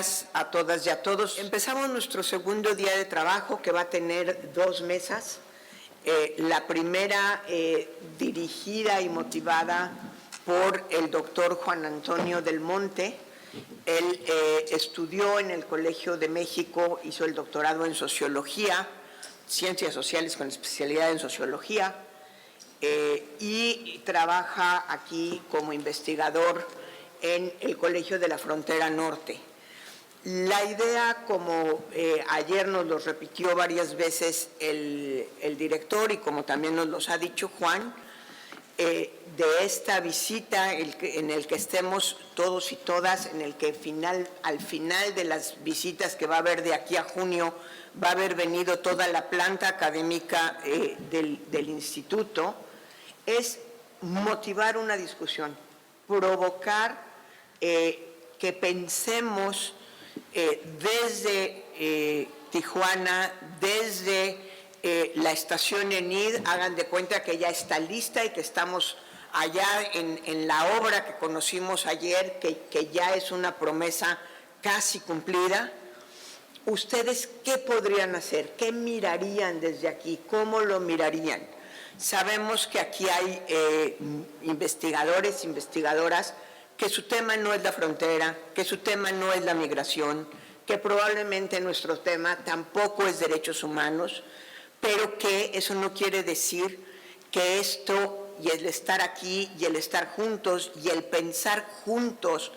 días a todas y a todos. Empezamos nuestro segundo día de trabajo, que va a tener 2 mesas. La primera dirigida y motivada por el doctor Juan Antonio del Monte. Él estudió en el Colegio de México, hizo el doctorado en Sociología, Ciencias Sociales con especialidad en Sociología, y trabaja aquí como investigador en el Colegio de la Frontera Norte. La idea, como ayer nos lo repitió varias veces el director y como también nos los ha dicho Juan, de esta visita en el que estemos todos y todas, en el que al final de las visitas que va a haber de aquí a junio, va a haber venido toda la planta académica del instituto, es motivar una discusión, provocar que pensemos desde Tijuana, desde la estación ENID, hagan de cuenta que ya está lista y que estamos allá en la obra que conocimos ayer, que ya es una promesa casi cumplida. ¿Ustedes qué podrían hacer? ¿Qué mirarían desde aquí? ¿Cómo lo mirarían? Sabemos que aquí hay investigadores, investigadoras, que su tema no es la frontera, que su tema no es la migración, que probablemente nuestro tema tampoco es derechos humanos, pero que eso no quiere decir que esto y el estar aquí y el estar juntos y el pensar juntos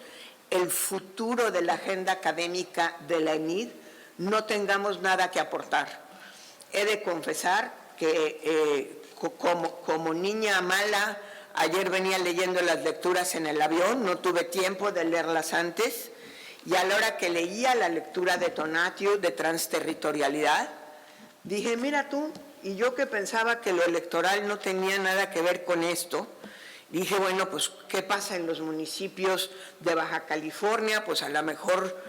el futuro de la agenda académica de la ENID no tengamos nada que aportar. He de confesar que como niña mala, ayer venía leyendo las lecturas en el avión, no tuve tiempo de leerlas antes, y a la hora que leía la lectura de Tonatiuh de transterritorialidad, dije, mira tú, y yo que pensaba que lo electoral no tenía nada que ver con esto, dije, bueno, pues, ¿qué pasa en los municipios de Baja California? Pues a lo mejor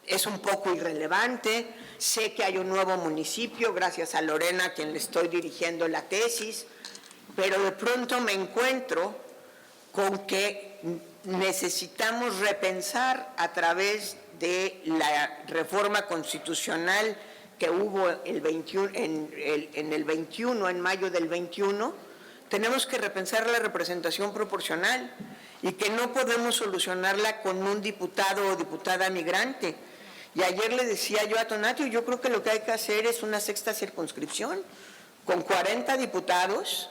es un poco irrelevante. Sé que hay un nuevo municipio, gracias a Lorena, a quien le estoy dirigiendo la tesis, pero de pronto me encuentro con que necesitamos repensar a través de la reforma constitucional que hubo en mayo del 21, tenemos que repensar la representación proporcional y que no podemos solucionarla con un diputado o diputada migrante. Y ayer le decía yo a Tonatiuh, yo creo que lo que hay que hacer es una 6ª circunscripción con 40 diputados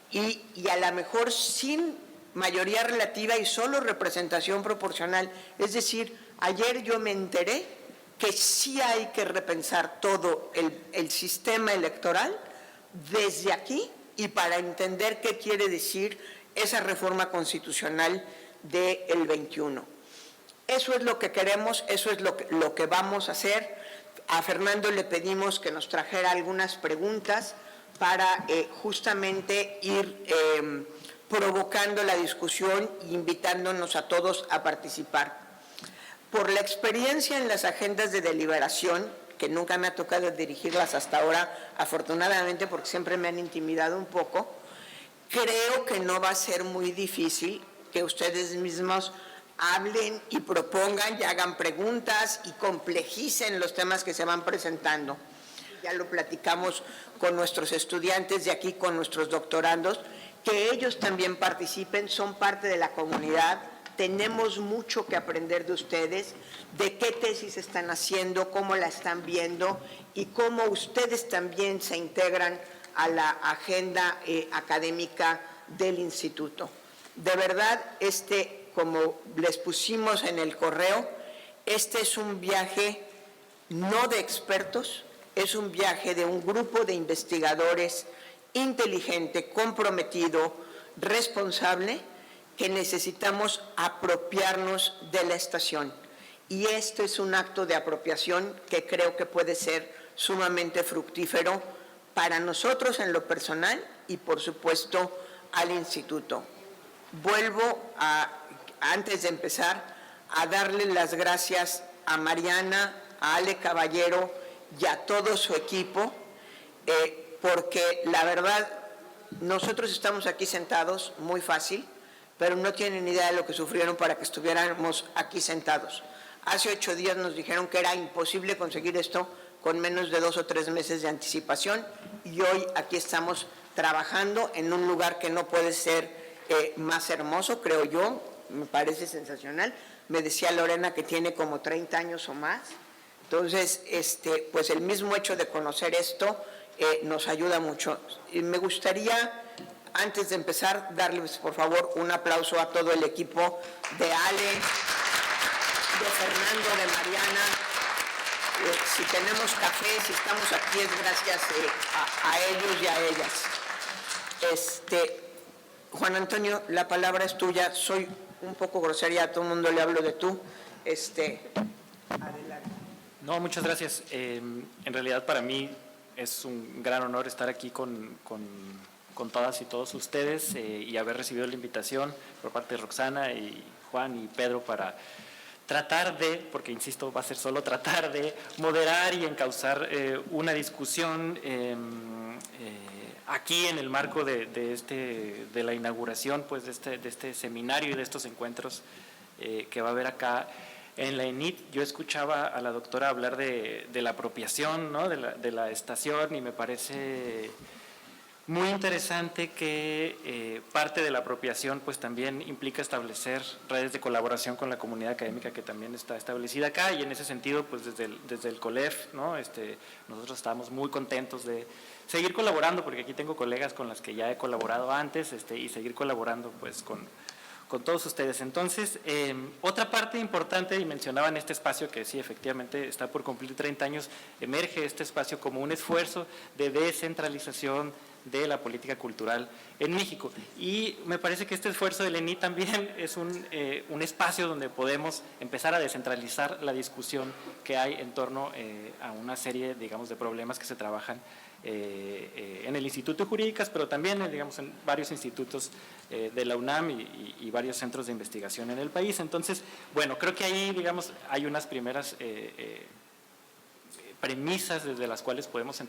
y a lo mejor sin mayoría relativa y solo representación proporcional. Es decir, ayer yo me enteré que sí hay que repensar todo el sistema electoral desde aquí y para entender qué quiere decir esa reforma constitucional del 21. Eso es lo que queremos, eso es lo que vamos a hacer. A Fernando le pedimos que nos trajera algunas preguntas para justamente ir provocando la discusión e invitándonos a todos a participar. Por la experiencia en las agendas de deliberación, que nunca me ha tocado dirigirlas hasta ahora, afortunadamente, porque siempre me han intimidado un poco, creo que no va a ser muy difícil que ustedes mismos hablen y propongan y hagan preguntas y complejicen los temas que se van presentando. Ya lo platicamos con nuestros estudiantes de aquí, con nuestros doctorandos, que ellos también participen, son parte de la comunidad. Tenemos mucho que aprender de ustedes, de qué tesis están haciendo, cómo la están viendo y cómo ustedes también se integran a la agenda académica del instituto. De verdad, como les pusimos en el correo, este es un viaje no de expertos, es un viaje de un grupo de investigadores inteligente, comprometido, responsable, que necesitamos apropiarnos de la estación. Y esto es un acto de apropiación que creo que puede ser sumamente fructífero para nosotros en lo personal y, por supuesto, al instituto. Vuelvo, antes de empezar, a darle las gracias a Mariana, a Ale Caballero y a todo su equipo, porque la verdad, nosotros estamos aquí sentados muy fácil, pero no tienen idea de lo que sufrieron para que estuviéramos aquí sentados. Hace 8 días nos dijeron que era imposible conseguir esto con menos de 2 o 3 meses de anticipación, y hoy aquí estamos trabajando en un lugar que no puede ser más hermoso, creo yo, me parece sensacional. Me decía Lorena que tiene como 30 años o más. Entonces, pues el mismo hecho de conocer esto nos ayuda mucho. Y me gustaría, antes de empezar, darles por favor un aplauso a todo el equipo de Ale, de Fernando, de Mariana. Si tenemos café, si estamos aquí es gracias a ellos y a ellas. Juan Antonio, la palabra es tuya. Soy un poco grosera, a todo el mundo le hablo de tú. Adelante. No, muchas gracias. En realidad para mí es un gran honor estar aquí con todas y todos ustedes y haber recibido la invitación por parte de Roxana y Juan y Pedro para tratar de, porque insisto, va a ser solo tratar de moderar y encauzar una discusión aquí en el marco de la inauguración pues, de este seminario y de estos encuentros que va a haber acá en la ENIT. Yo escuchaba a la doctora hablar de la apropiación, ¿no? de la estación, y me parece muy interesante que parte de la apropiación pues también implica establecer redes de colaboración con la comunidad académica que también está establecida acá, y en ese sentido pues desde el COLEF, ¿no? Nosotros estamos muy contentos de seguir colaborando, porque aquí tengo colegas con las que ya he colaborado antes y seguir colaborando pues con todos ustedes. Entonces, otra parte importante, y mencionaban este espacio que sí, efectivamente está por cumplir 30 años, emerge este espacio como un esfuerzo de descentralización de la política cultural en México. Y me parece que este esfuerzo del ENI también es un espacio donde podemos empezar a descentralizar la discusión que hay en torno a una serie, digamos, de problemas que se trabajan en el Instituto de Jurídicas, pero también, digamos, en varios institutos de la UNAM y varios centros de investigación en el país. Entonces, bueno, creo que ahí, digamos, hay unas primeras premisas desde las cuales podemos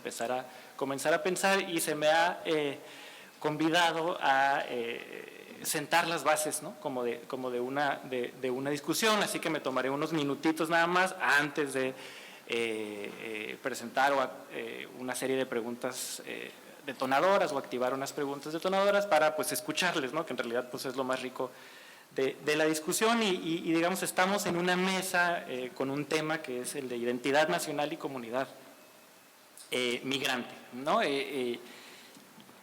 comenzar a pensar, y se me ha convidado a sentar las bases, ¿no? como de una discusión, así que me tomaré unos minutitos nada más antes de presentar una serie de preguntas detonadoras o activar unas preguntas detonadoras para pues escucharles, ¿no? Que en realidad pues es lo más rico de la discusión, y digamos estamos en una mesa con un tema que es el de identidad nacional y comunidad migrante, ¿no? Es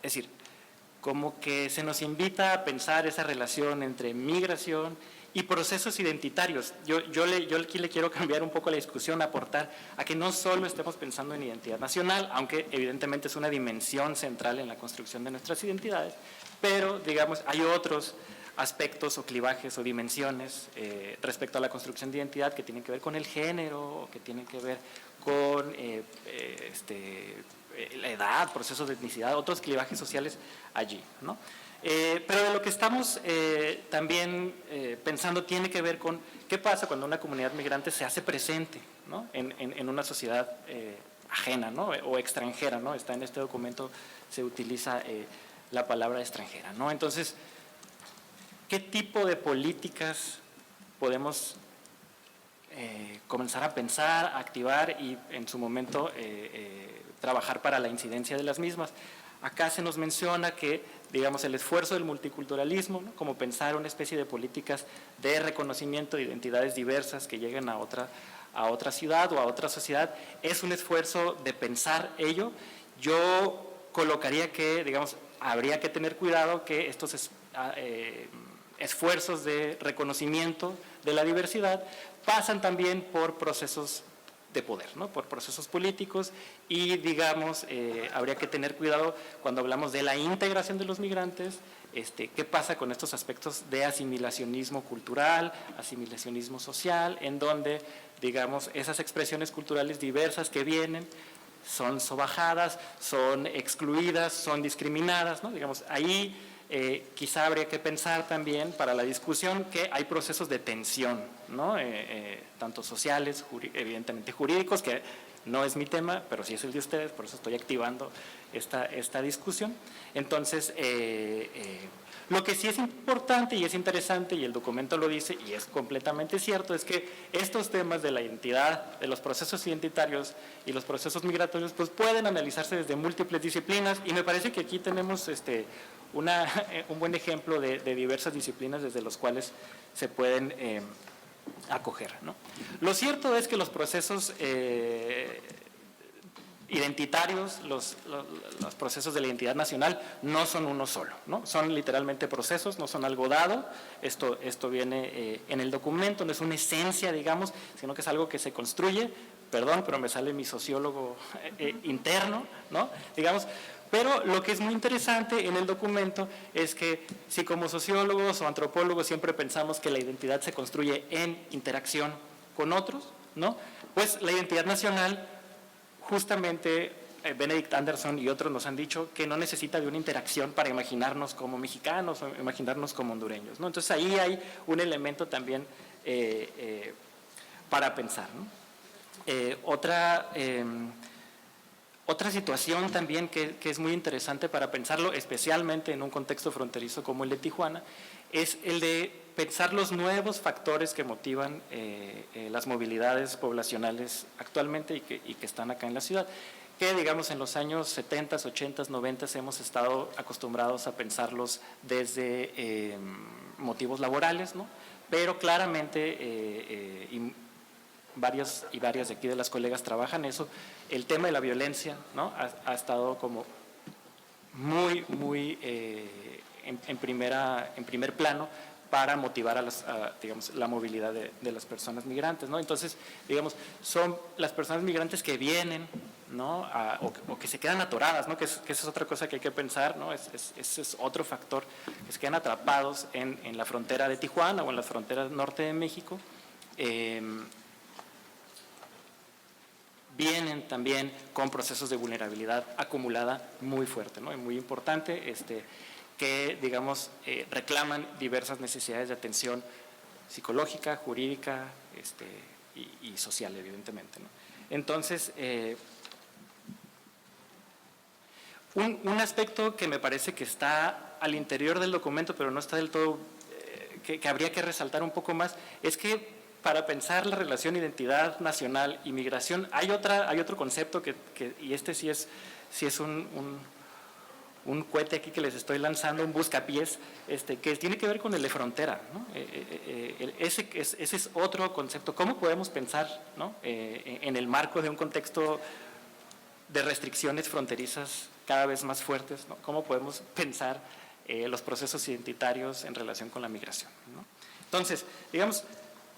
decir, como que se nos invita a pensar esa relación entre migración y procesos identitarios. Yo aquí le quiero cambiar un poco la discusión, aportar a que no solo estemos pensando en identidad nacional, aunque evidentemente es una dimensión central en la construcción de nuestras identidades, pero digamos hay otros aspectos o clivajes o dimensiones respecto a la construcción de identidad que tienen que ver con el género, o que tienen que ver con la edad, procesos de etnicidad, otros clivajes sociales allí, ¿no? Pero de lo que estamos también pensando tiene que ver con qué pasa cuando una comunidad migrante se hace presente, ¿no? en una sociedad ajena, ¿no? O extranjera, ¿no? Está en este documento, se utiliza la palabra extranjera, ¿no? Entonces, ¿qué tipo de políticas podemos comenzar a pensar, a activar y en su momento trabajar para la incidencia de las mismas? Acá se nos menciona que, digamos, el esfuerzo del multiculturalismo, ¿no? Como pensar una especie de políticas de reconocimiento de identidades diversas que lleguen a otra ciudad o a otra sociedad, es un esfuerzo de pensar ello. Yo colocaría que, digamos, habría que tener cuidado que estos esfuerzos de reconocimiento de la diversidad pasan también por procesos de poder, ¿no? Por procesos políticos, y digamos habría que tener cuidado cuando hablamos de la integración de los migrantes, qué pasa con estos aspectos de asimilacionismo cultural, asimilacionismo social, en donde digamos esas expresiones culturales diversas que vienen son sobajadas, son excluidas, son discriminadas, ¿no? Digamos, ahí quizá habría que pensar también para la discusión que hay procesos de tensión, ¿no? Tanto sociales, evidentemente jurídicos, que no es mi tema, pero sí es el de ustedes, por eso estoy activando esta discusión. Entonces, Lo que sí es importante y es interesante, y el documento lo dice, y es completamente cierto, es que estos temas de la identidad, de los procesos identitarios y los procesos migratorios, pues pueden analizarse desde múltiples disciplinas, y me parece que aquí tenemos un buen ejemplo de diversas disciplinas desde los cuales se pueden acoger, ¿no? Lo cierto es que los procesos identitarios, los procesos de la identidad nacional no son uno solo, ¿no? Son literalmente procesos, no son algo dado. Esto viene en el documento, no es una esencia, digamos, sino que es algo que se construye. Perdón, pero me sale mi sociólogo interno, ¿no? Digamos. Pero lo que es muy interesante en el documento es que si como sociólogos o antropólogos siempre pensamos que la identidad se construye en interacción con otros, ¿no? Pues la identidad nacional, justamente Benedict Anderson y otros nos han dicho que no necesita de una interacción para imaginarnos como mexicanos o imaginarnos como hondureños, ¿no? Entonces ahí hay un elemento también para pensar, ¿no? Otra situación también que es muy interesante para pensarlo, especialmente en un contexto fronterizo como el de Tijuana, es el de pensar los nuevos factores que motivan las movilidades poblacionales actualmente y que están acá en la ciudad, que digamos en los años 70, 80, 90 hemos estado acostumbrados a pensarlos desde motivos laborales, ¿no? Pero claramente, varias de aquí de las colegas trabajan eso, el tema de la violencia, ¿no? ha estado como muy en primer plano para motivar digamos, la movilidad de las personas migrantes, ¿no? Entonces, digamos, son las personas migrantes que vienen, ¿no? o que se quedan atoradas, ¿no? Que esa es otra cosa que hay que pensar, ¿no? Ese es otro factor, que se quedan atrapados en la frontera de Tijuana o en la frontera norte de México. Vienen también con procesos de vulnerabilidad acumulada muy fuerte, ¿no? Y muy importante, que, digamos, reclaman diversas necesidades de atención psicológica, jurídica y social, evidentemente, ¿no? Entonces, un aspecto que me parece que está al interior del documento, pero no está del todo, que habría que resaltar un poco más, es que para pensar la relación identidad nacional y migración hay otro concepto y sí es un cohete aquí que les estoy lanzando, un buscapiés, que tiene que ver con el de frontera, ¿no? Ese es otro concepto. ¿Cómo podemos pensar, ¿no? En el marco de un contexto de restricciones fronterizas cada vez más fuertes, ¿no? ¿Cómo podemos pensar los procesos identitarios en relación con la migración, ¿no? Entonces, digamos,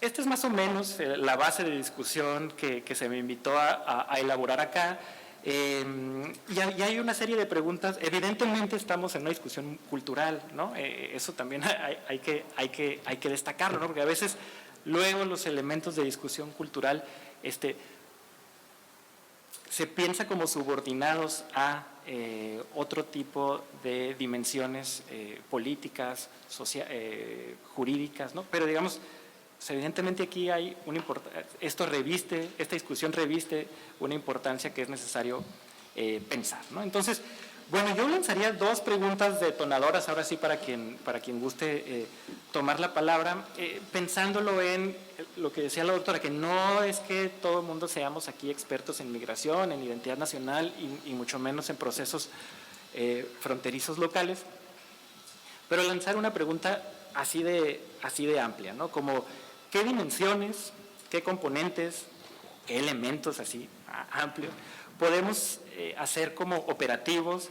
esta es más o menos la base de discusión que se me invitó a elaborar acá. Y hay una serie de preguntas. Evidentemente estamos en una discusión cultural, ¿no? Eso también hay que destacarlo, ¿no? Porque a veces luego los elementos de discusión cultural se piensa como subordinados a otro tipo de dimensiones políticas, jurídicas, ¿no? Pero digamos, pues evidentemente aquí hay esta discusión reviste una importancia que es necesario pensar, ¿no? Entonces, bueno, yo lanzaría dos preguntas detonadoras ahora sí para quien guste tomar la palabra, pensándolo en lo que decía la doctora, que no es que todo el mundo seamos aquí expertos en migración, en identidad nacional y mucho menos en procesos fronterizos locales, pero lanzar una pregunta así de amplia, ¿no? Como ¿qué dimensiones, qué componentes, qué elementos así amplios podemos hacer como operativos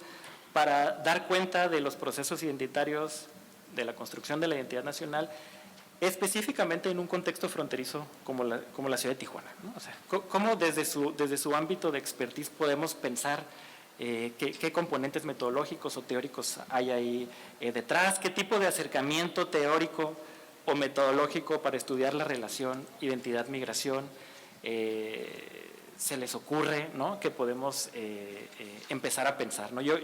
para dar cuenta de los procesos identitarios de la construcción de la identidad nacional, específicamente en un contexto fronterizo como la ciudad de Tijuana, ¿no? O sea, ¿cómo desde su ámbito de expertise podemos pensar qué componentes metodológicos o teóricos hay ahí detrás? ¿Qué tipo de acercamiento teórico o metodológico para estudiar la relación identidad-migración se les ocurre, ¿no? Que podemos empezar a pensar, ¿no? Yo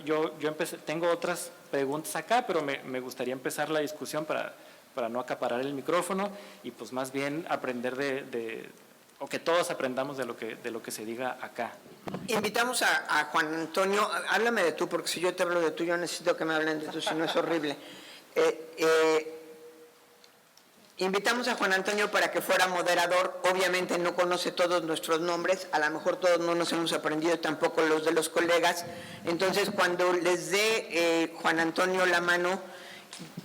tengo otras preguntas acá, pero me gustaría empezar la discusión para no acaparar el micrófono y pues más bien aprender o que todos aprendamos de lo que se diga acá. Invitamos a Juan Antonio. Háblame de tú, porque si yo te hablo de tú, yo necesito que me hablen de tú, si no es horrible. Invitamos a Juan Antonio para que fuera moderador. Obviamente no conoce todos nuestros nombres, a lo mejor todos no nos hemos aprendido, tampoco los de los colegas. Entonces, cuando les dé Juan Antonio la mano,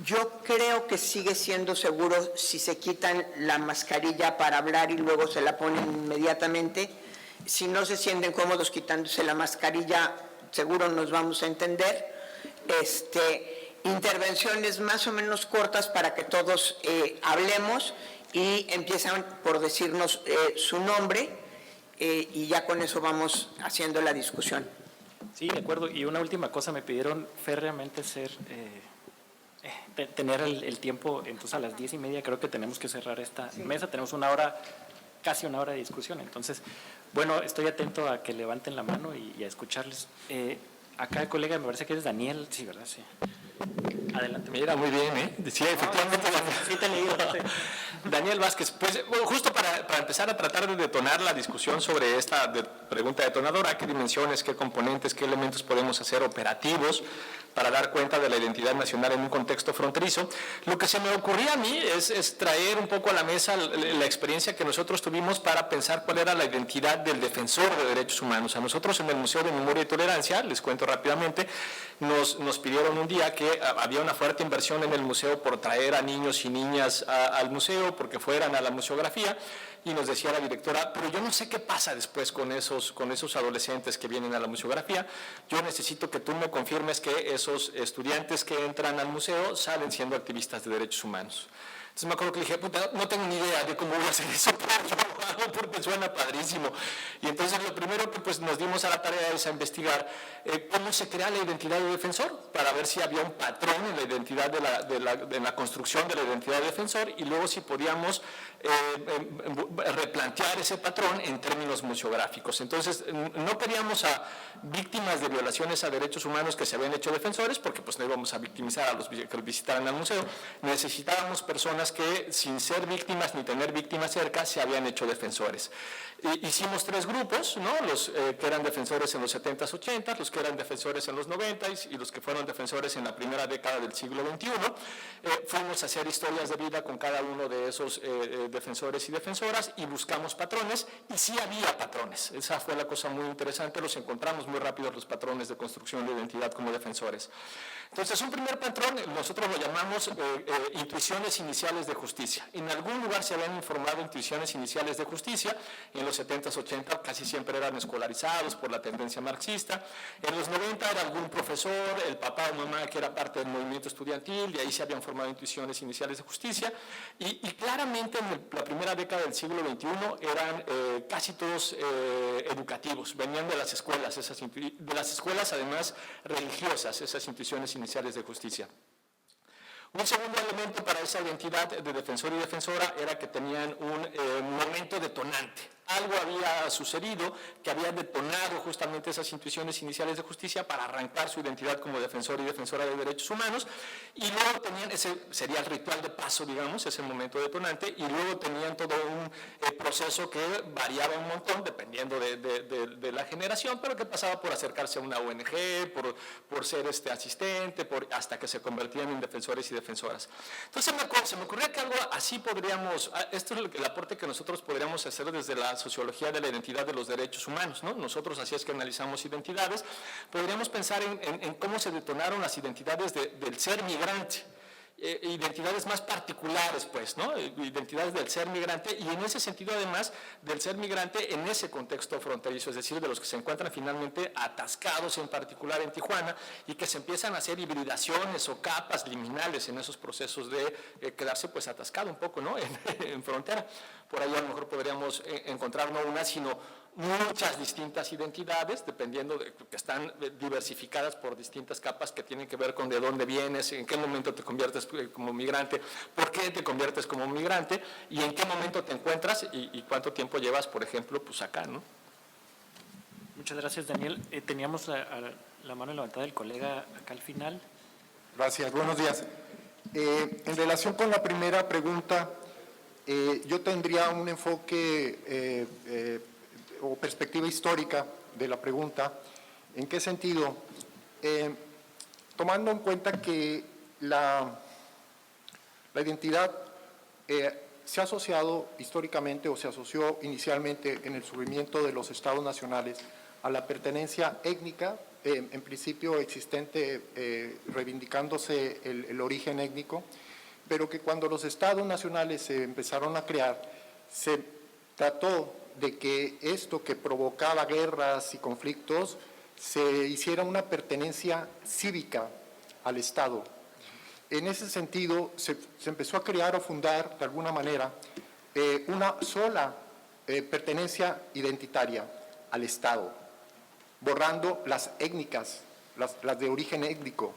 yo creo que sigue siendo seguro si se quitan la mascarilla para hablar y luego se la ponen inmediatamente. Si no se sienten cómodos quitándose la mascarilla, seguro nos vamos a entender. Intervenciones más o menos cortas para que todos hablemos, y empiezan por decirnos su nombre, y ya con eso vamos haciendo la discusión. Sí, de acuerdo. Y una última cosa, me pidieron férreamente tener el tiempo, entonces a las 10:30 creo que tenemos que cerrar esta mesa. Tenemos casi una hora de discusión. Entonces, bueno, estoy atento a que levanten la mano y a escucharles. Acá el colega, me parece que es Daniel, sí, ¿verdad? Sí. Adelante. Mira, muy bien, ¿eh? Sí, efectivamente. Sí, te he leído. Daniel Vázquez, pues bueno, justo para empezar a tratar de detonar la discusión sobre esta pregunta detonadora, ¿qué dimensiones, qué componentes, qué elementos podemos hacer operativos para dar cuenta de la identidad nacional en un contexto fronterizo? Lo que se me ocurría a mí es traer un poco a la mesa la experiencia que nosotros tuvimos para pensar cuál era la identidad del defensor de derechos humanos. A nosotros en el Museo de Memoria y Tolerancia, les cuento rápidamente, nos pidieron un día que había una fuerte inversión en el museo por traer a niños y niñas al museo, porque fueran a la museografía, y nos decía la directora, pero yo no sé qué pasa después con esos adolescentes que vienen a la museografía. Yo necesito que tú me confirmes que esos estudiantes que entran al museo salen siendo activistas de derechos humanos. Entonces me acuerdo que le dije, puta, no tengo ni idea de cómo voy a hacer eso, pero yo lo hago porque suena padrísimo. Y entonces lo primero que pues, nos dimos a la tarea es a investigar cómo se crea la identidad de defensor, para ver si había un patrón en la identidad de la construcción de la identidad de defensor, y luego si podíamos replantear ese patrón en términos museográficos. Entonces no queríamos a víctimas de violaciones a derechos humanos que se habían hecho defensores, porque pues no íbamos a victimizar a los que visitaran al museo. Necesitábamos personas que sin ser víctimas ni tener víctimas cerca se habían hecho defensores. Hicimos 3 grupos, ¿no? Los que eran defensores en los 70s, 80s, los que eran defensores en los 90s y los que fueron defensores en la primera década del siglo XXI. Fuimos a hacer historias de vida con cada uno de esos defensores y defensoras y buscamos patrones, y sí había patrones. Esa fue la cosa muy interesante, los encontramos muy rápido, los patrones de construcción de identidad como defensores. Entonces, un primer patrón, nosotros lo llamamos intuiciones iniciales de justicia. En algún lugar se habían informado intuiciones iniciales de justicia. En los 70s, 80 casi siempre eran escolarizados por la tendencia marxista. En los 90 era algún profesor, el papá o mamá que era parte del movimiento estudiantil, y ahí se habían formado intuiciones iniciales de justicia. Y claramente en la primera década del siglo XXI eran casi todos educativos, venían de las escuelas, además religiosas, esas intuiciones iniciales de justicia. Un segundo elemento para esa identidad de defensor y defensora era que tenían un momento detonante. Algo había sucedido que había detonado justamente esas intuiciones iniciales de justicia para arrancar su identidad como defensor y defensora de derechos humanos, y luego tenían, ese sería el ritual de paso, digamos, ese momento detonante, y luego tenían todo un proceso que variaba un montón dependiendo de la generación, pero que pasaba por acercarse a una ONG, por ser asistente, hasta que se convertían en defensores y defensoras. Entonces se me ocurría que algo así podríamos, esto es el aporte que nosotros podríamos hacer desde la sociología de la identidad de los derechos humanos, ¿no? Nosotros así es que analizamos identidades, podríamos pensar en cómo se detonaron las identidades del ser migrante. Identidades más particulares, pues, ¿no? Identidades del ser migrante, y en ese sentido, además, del ser migrante en ese contexto fronterizo, es decir, de los que se encuentran finalmente atascados, en particular en Tijuana, y que se empiezan a hacer hibridaciones o capas liminales en esos procesos de quedarse, pues, atascado un poco, ¿no? En frontera. Por ahí a lo mejor podríamos encontrar no una, sino muchas distintas identidades, dependiendo de que están diversificadas por distintas capas que tienen que ver con de dónde vienes, en qué momento te conviertes como migrante, por qué te conviertes como migrante y en qué momento te encuentras y cuánto tiempo llevas, por ejemplo, pues acá, ¿no? Muchas gracias, Daniel. Teníamos la mano levantada del colega acá al final. Gracias, buenos días. En relación con la primera pregunta, yo tendría un enfoque o perspectiva histórica de la pregunta. ¿En qué sentido? Tomando en cuenta que La identidad se ha asociado históricamente o se asoció inicialmente en el surgimiento de los estados nacionales a la pertenencia étnica, en principio existente, reivindicándose el origen étnico, pero que cuando los estados nacionales se empezaron a crear, se trató de que esto que provocaba guerras y conflictos se hiciera una pertenencia cívica al Estado. En ese sentido, se empezó a crear o fundar, de alguna manera, una sola pertenencia identitaria al Estado, borrando las étnicas, las de origen étnico.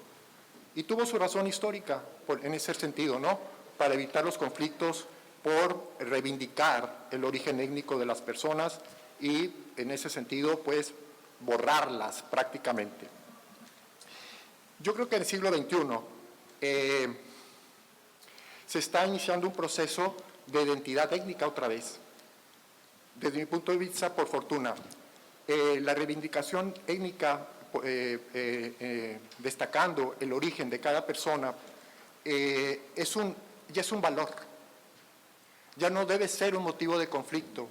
Y tuvo su razón histórica en ese sentido, ¿no? Para evitar los conflictos, por reivindicar el origen étnico de las personas y, en ese sentido, pues, borrarlas prácticamente. Yo creo que en el siglo XXI se está iniciando un proceso de identidad étnica otra vez. Desde mi punto de vista, por fortuna, la reivindicación étnica, destacando el origen de cada persona, ya es un valor. Ya no debe ser un motivo de conflicto.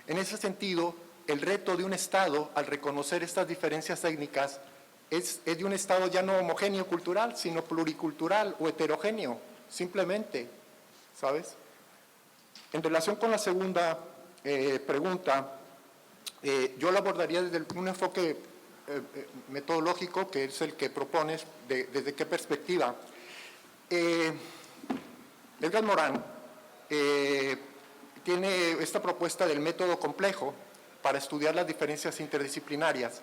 En ese sentido, el reto de un Estado, al reconocer estas diferencias étnicas, es de un Estado ya no homogéneo cultural, sino pluricultural o heterogéneo, simplemente, ¿sabes? En relación con la segunda pregunta, yo la abordaría desde un enfoque metodológico, que es el que propones, desde qué perspectiva. Edgar Morin tiene esta propuesta del método complejo para estudiar las diferencias interdisciplinarias.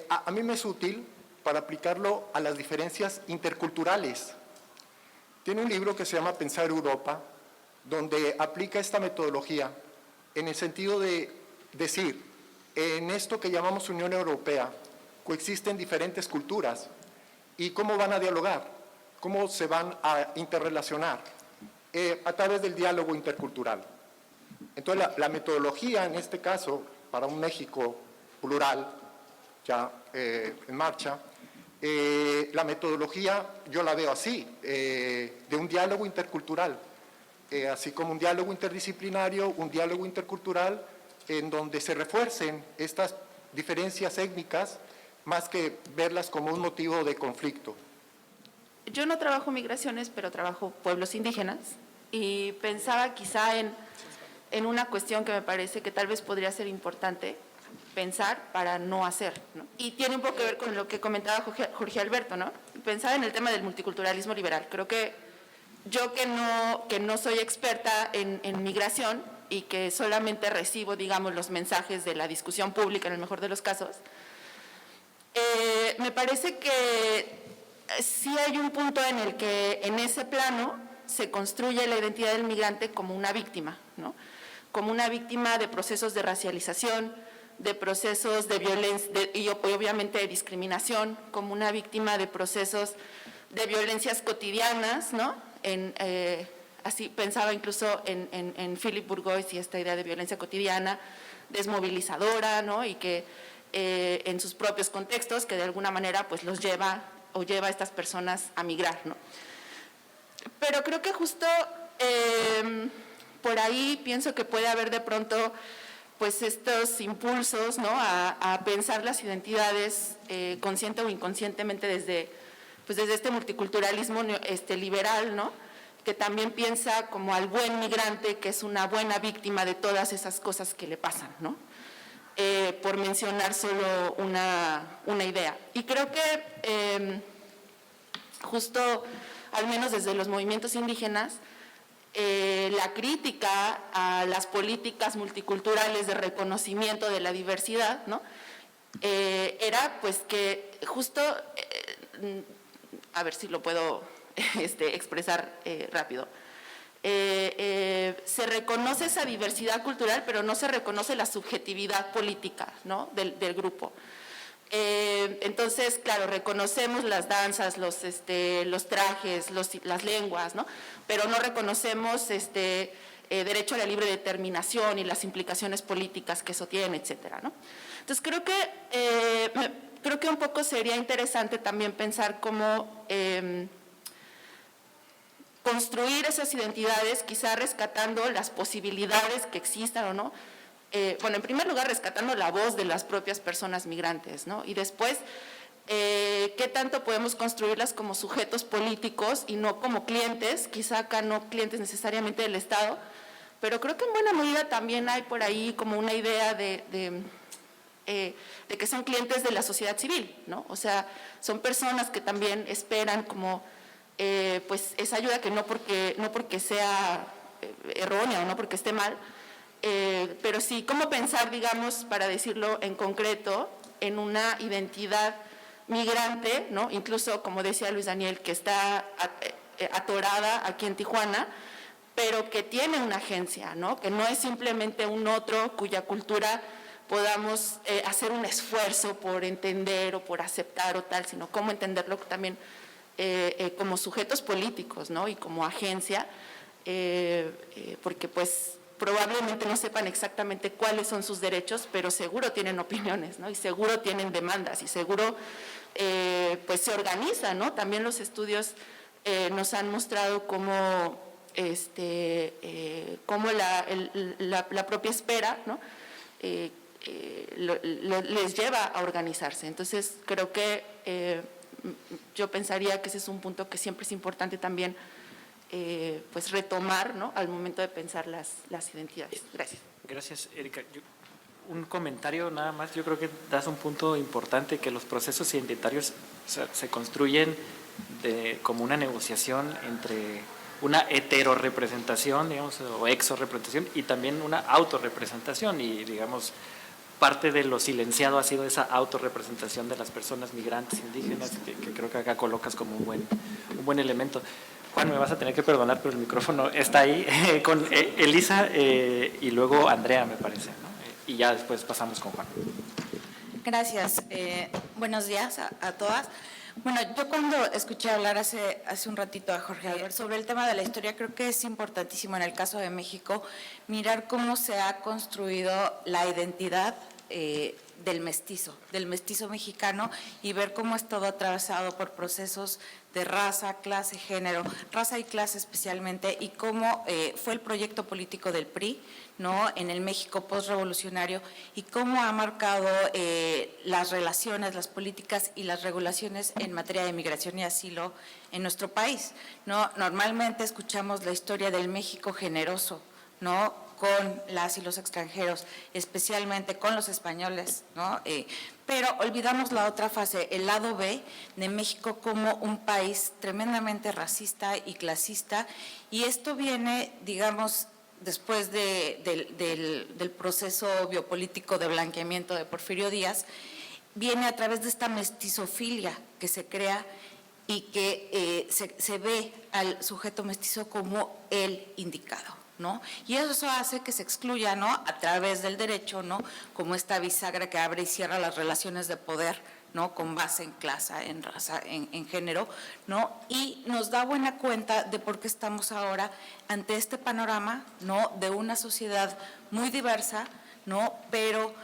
A mí me es útil para aplicarlo a las diferencias interculturales. Tiene un libro que se llama Pensar Europa, donde aplica esta metodología en el sentido de decir, en esto que llamamos Unión Europea, coexisten diferentes culturas, y cómo van a dialogar, cómo se van a interrelacionar a través del diálogo intercultural. Entonces, la metodología, en este caso, para un México plural, ya en marcha, la metodología yo la veo así, de un diálogo intercultural, así como un diálogo interdisciplinario, un diálogo intercultural, en donde se refuercen estas diferencias étnicas, más que verlas como un motivo de conflicto. Yo no trabajo migraciones, pero trabajo pueblos indígenas, y pensaba quizá en una cuestión que me parece que tal vez podría ser importante pensar para no hacer, ¿no? Y tiene un poco que ver con lo que comentaba Jorge Alberto, ¿no? Pensaba en el tema del multiculturalismo liberal. Creo que yo que no soy experta en migración y que solamente recibo, digamos, los mensajes de la discusión pública en el mejor de los casos, me parece que sí hay un punto en el que en ese plano se construye la identidad del migrante como una víctima, ¿no? Como una víctima de procesos de racialización, de procesos de violencia y obviamente de discriminación, como una víctima de procesos de violencias cotidianas, ¿no? Así pensaba incluso en Philip Bourgois y esta idea de violencia cotidiana, desmovilizadora, ¿no? Y que en sus propios contextos, que de alguna manera pues los lleva o lleva a estas personas a migrar, ¿no? Pero creo que justo por ahí pienso que puede haber de pronto pues estos impulsos, ¿no? a pensar las identidades consciente o inconscientemente desde este multiculturalismo liberal, ¿no? Que también piensa como al buen migrante, que es una buena víctima de todas esas cosas que le pasan, ¿no? Por mencionar solo una idea. Y creo que justo, al menos desde los movimientos indígenas, la crítica a las políticas multiculturales de reconocimiento de la diversidad, ¿no? Era pues que justo, a ver si lo puedo expresar rápido, se reconoce esa diversidad cultural, pero no se reconoce la subjetividad política, ¿no? del grupo. Entonces, claro, reconocemos las danzas, los trajes, las lenguas, ¿no? Pero no reconocemos derecho a la libre determinación y las implicaciones políticas que eso tiene, etcétera, ¿no? Entonces, creo que un poco sería interesante también pensar cómo construir esas identidades, quizá rescatando las posibilidades que existan o no. Bueno, en primer lugar, rescatando la voz de las propias personas migrantes, ¿no? Y después, qué tanto podemos construirlas como sujetos políticos y no como clientes, quizá acá no clientes necesariamente del Estado, pero creo que en buena medida también hay por ahí como una idea de que son clientes de la sociedad civil, ¿no? O sea, son personas que también esperan como pues esa ayuda, que no porque sea errónea o no porque esté mal, pero sí cómo pensar, digamos, para decirlo en concreto, en una identidad migrante, ¿no? Incluso, como decía Luis Daniel, que está atorada aquí en Tijuana, pero que tiene una agencia, ¿no? Que no es simplemente un otro cuya cultura podamos hacer un esfuerzo por entender o por aceptar o tal, sino cómo entenderlo también como sujetos políticos, ¿no? Y como agencia, porque pues probablemente no sepan exactamente cuáles son sus derechos, pero seguro tienen opiniones, ¿no? Y seguro tienen demandas y seguro pues se organizan, ¿no? También los estudios nos han mostrado cómo la propia espera, ¿no? Les lleva a organizarse. Entonces, creo que yo pensaría que ese es un punto que siempre es importante también pues retomar, ¿no? Al momento de pensar las identidades. Gracias. Gracias, Erika. Un comentario nada más. Yo creo que das un punto importante, que los procesos identitarios se construyen como una negociación entre una heterorepresentación, digamos, o exorrepresentación, y también una autorrepresentación, y digamos, parte de lo silenciado ha sido esa autorrepresentación de las personas migrantes indígenas, que creo que acá colocas como un buen elemento. Juan, me vas a tener que perdonar, pero el micrófono está ahí, con Elisa y luego Andrea, me parece, ¿no? Y ya después pasamos con Juan. Gracias. Buenos días a todas. Bueno, yo cuando escuché hablar hace un ratito a Jorge Albert sobre el tema de la historia, creo que es importantísimo en el caso de México mirar cómo se ha construido la identidad del mestizo mexicano, y ver cómo ha estado atravesado por procesos de raza, clase, género, raza y clase especialmente, y cómo fue el proyecto político del PRI, ¿no? En el México postrevolucionario, y cómo ha marcado las relaciones, las políticas y las regulaciones en materia de migración y asilo en nuestro país, ¿no? Normalmente escuchamos la historia del México generoso, ¿no? Con las y los extranjeros, especialmente con los españoles, ¿no? Pero olvidamos la otra fase, el lado B de México como un país tremendamente racista y clasista, y esto viene, digamos, después del proceso biopolítico de blanqueamiento de Porfirio Díaz, viene a través de esta mestizofilia que se crea y que se ve al sujeto mestizo como el indicado, ¿no? Y eso hace que se excluya, ¿no? A través del derecho, ¿no? Como esta bisagra que abre y cierra las relaciones de poder, ¿no? Con base en clase, en raza, en género, ¿no? Y nos da buena cuenta de por qué estamos ahora ante este panorama, ¿no? De una sociedad muy diversa, ¿no? Pero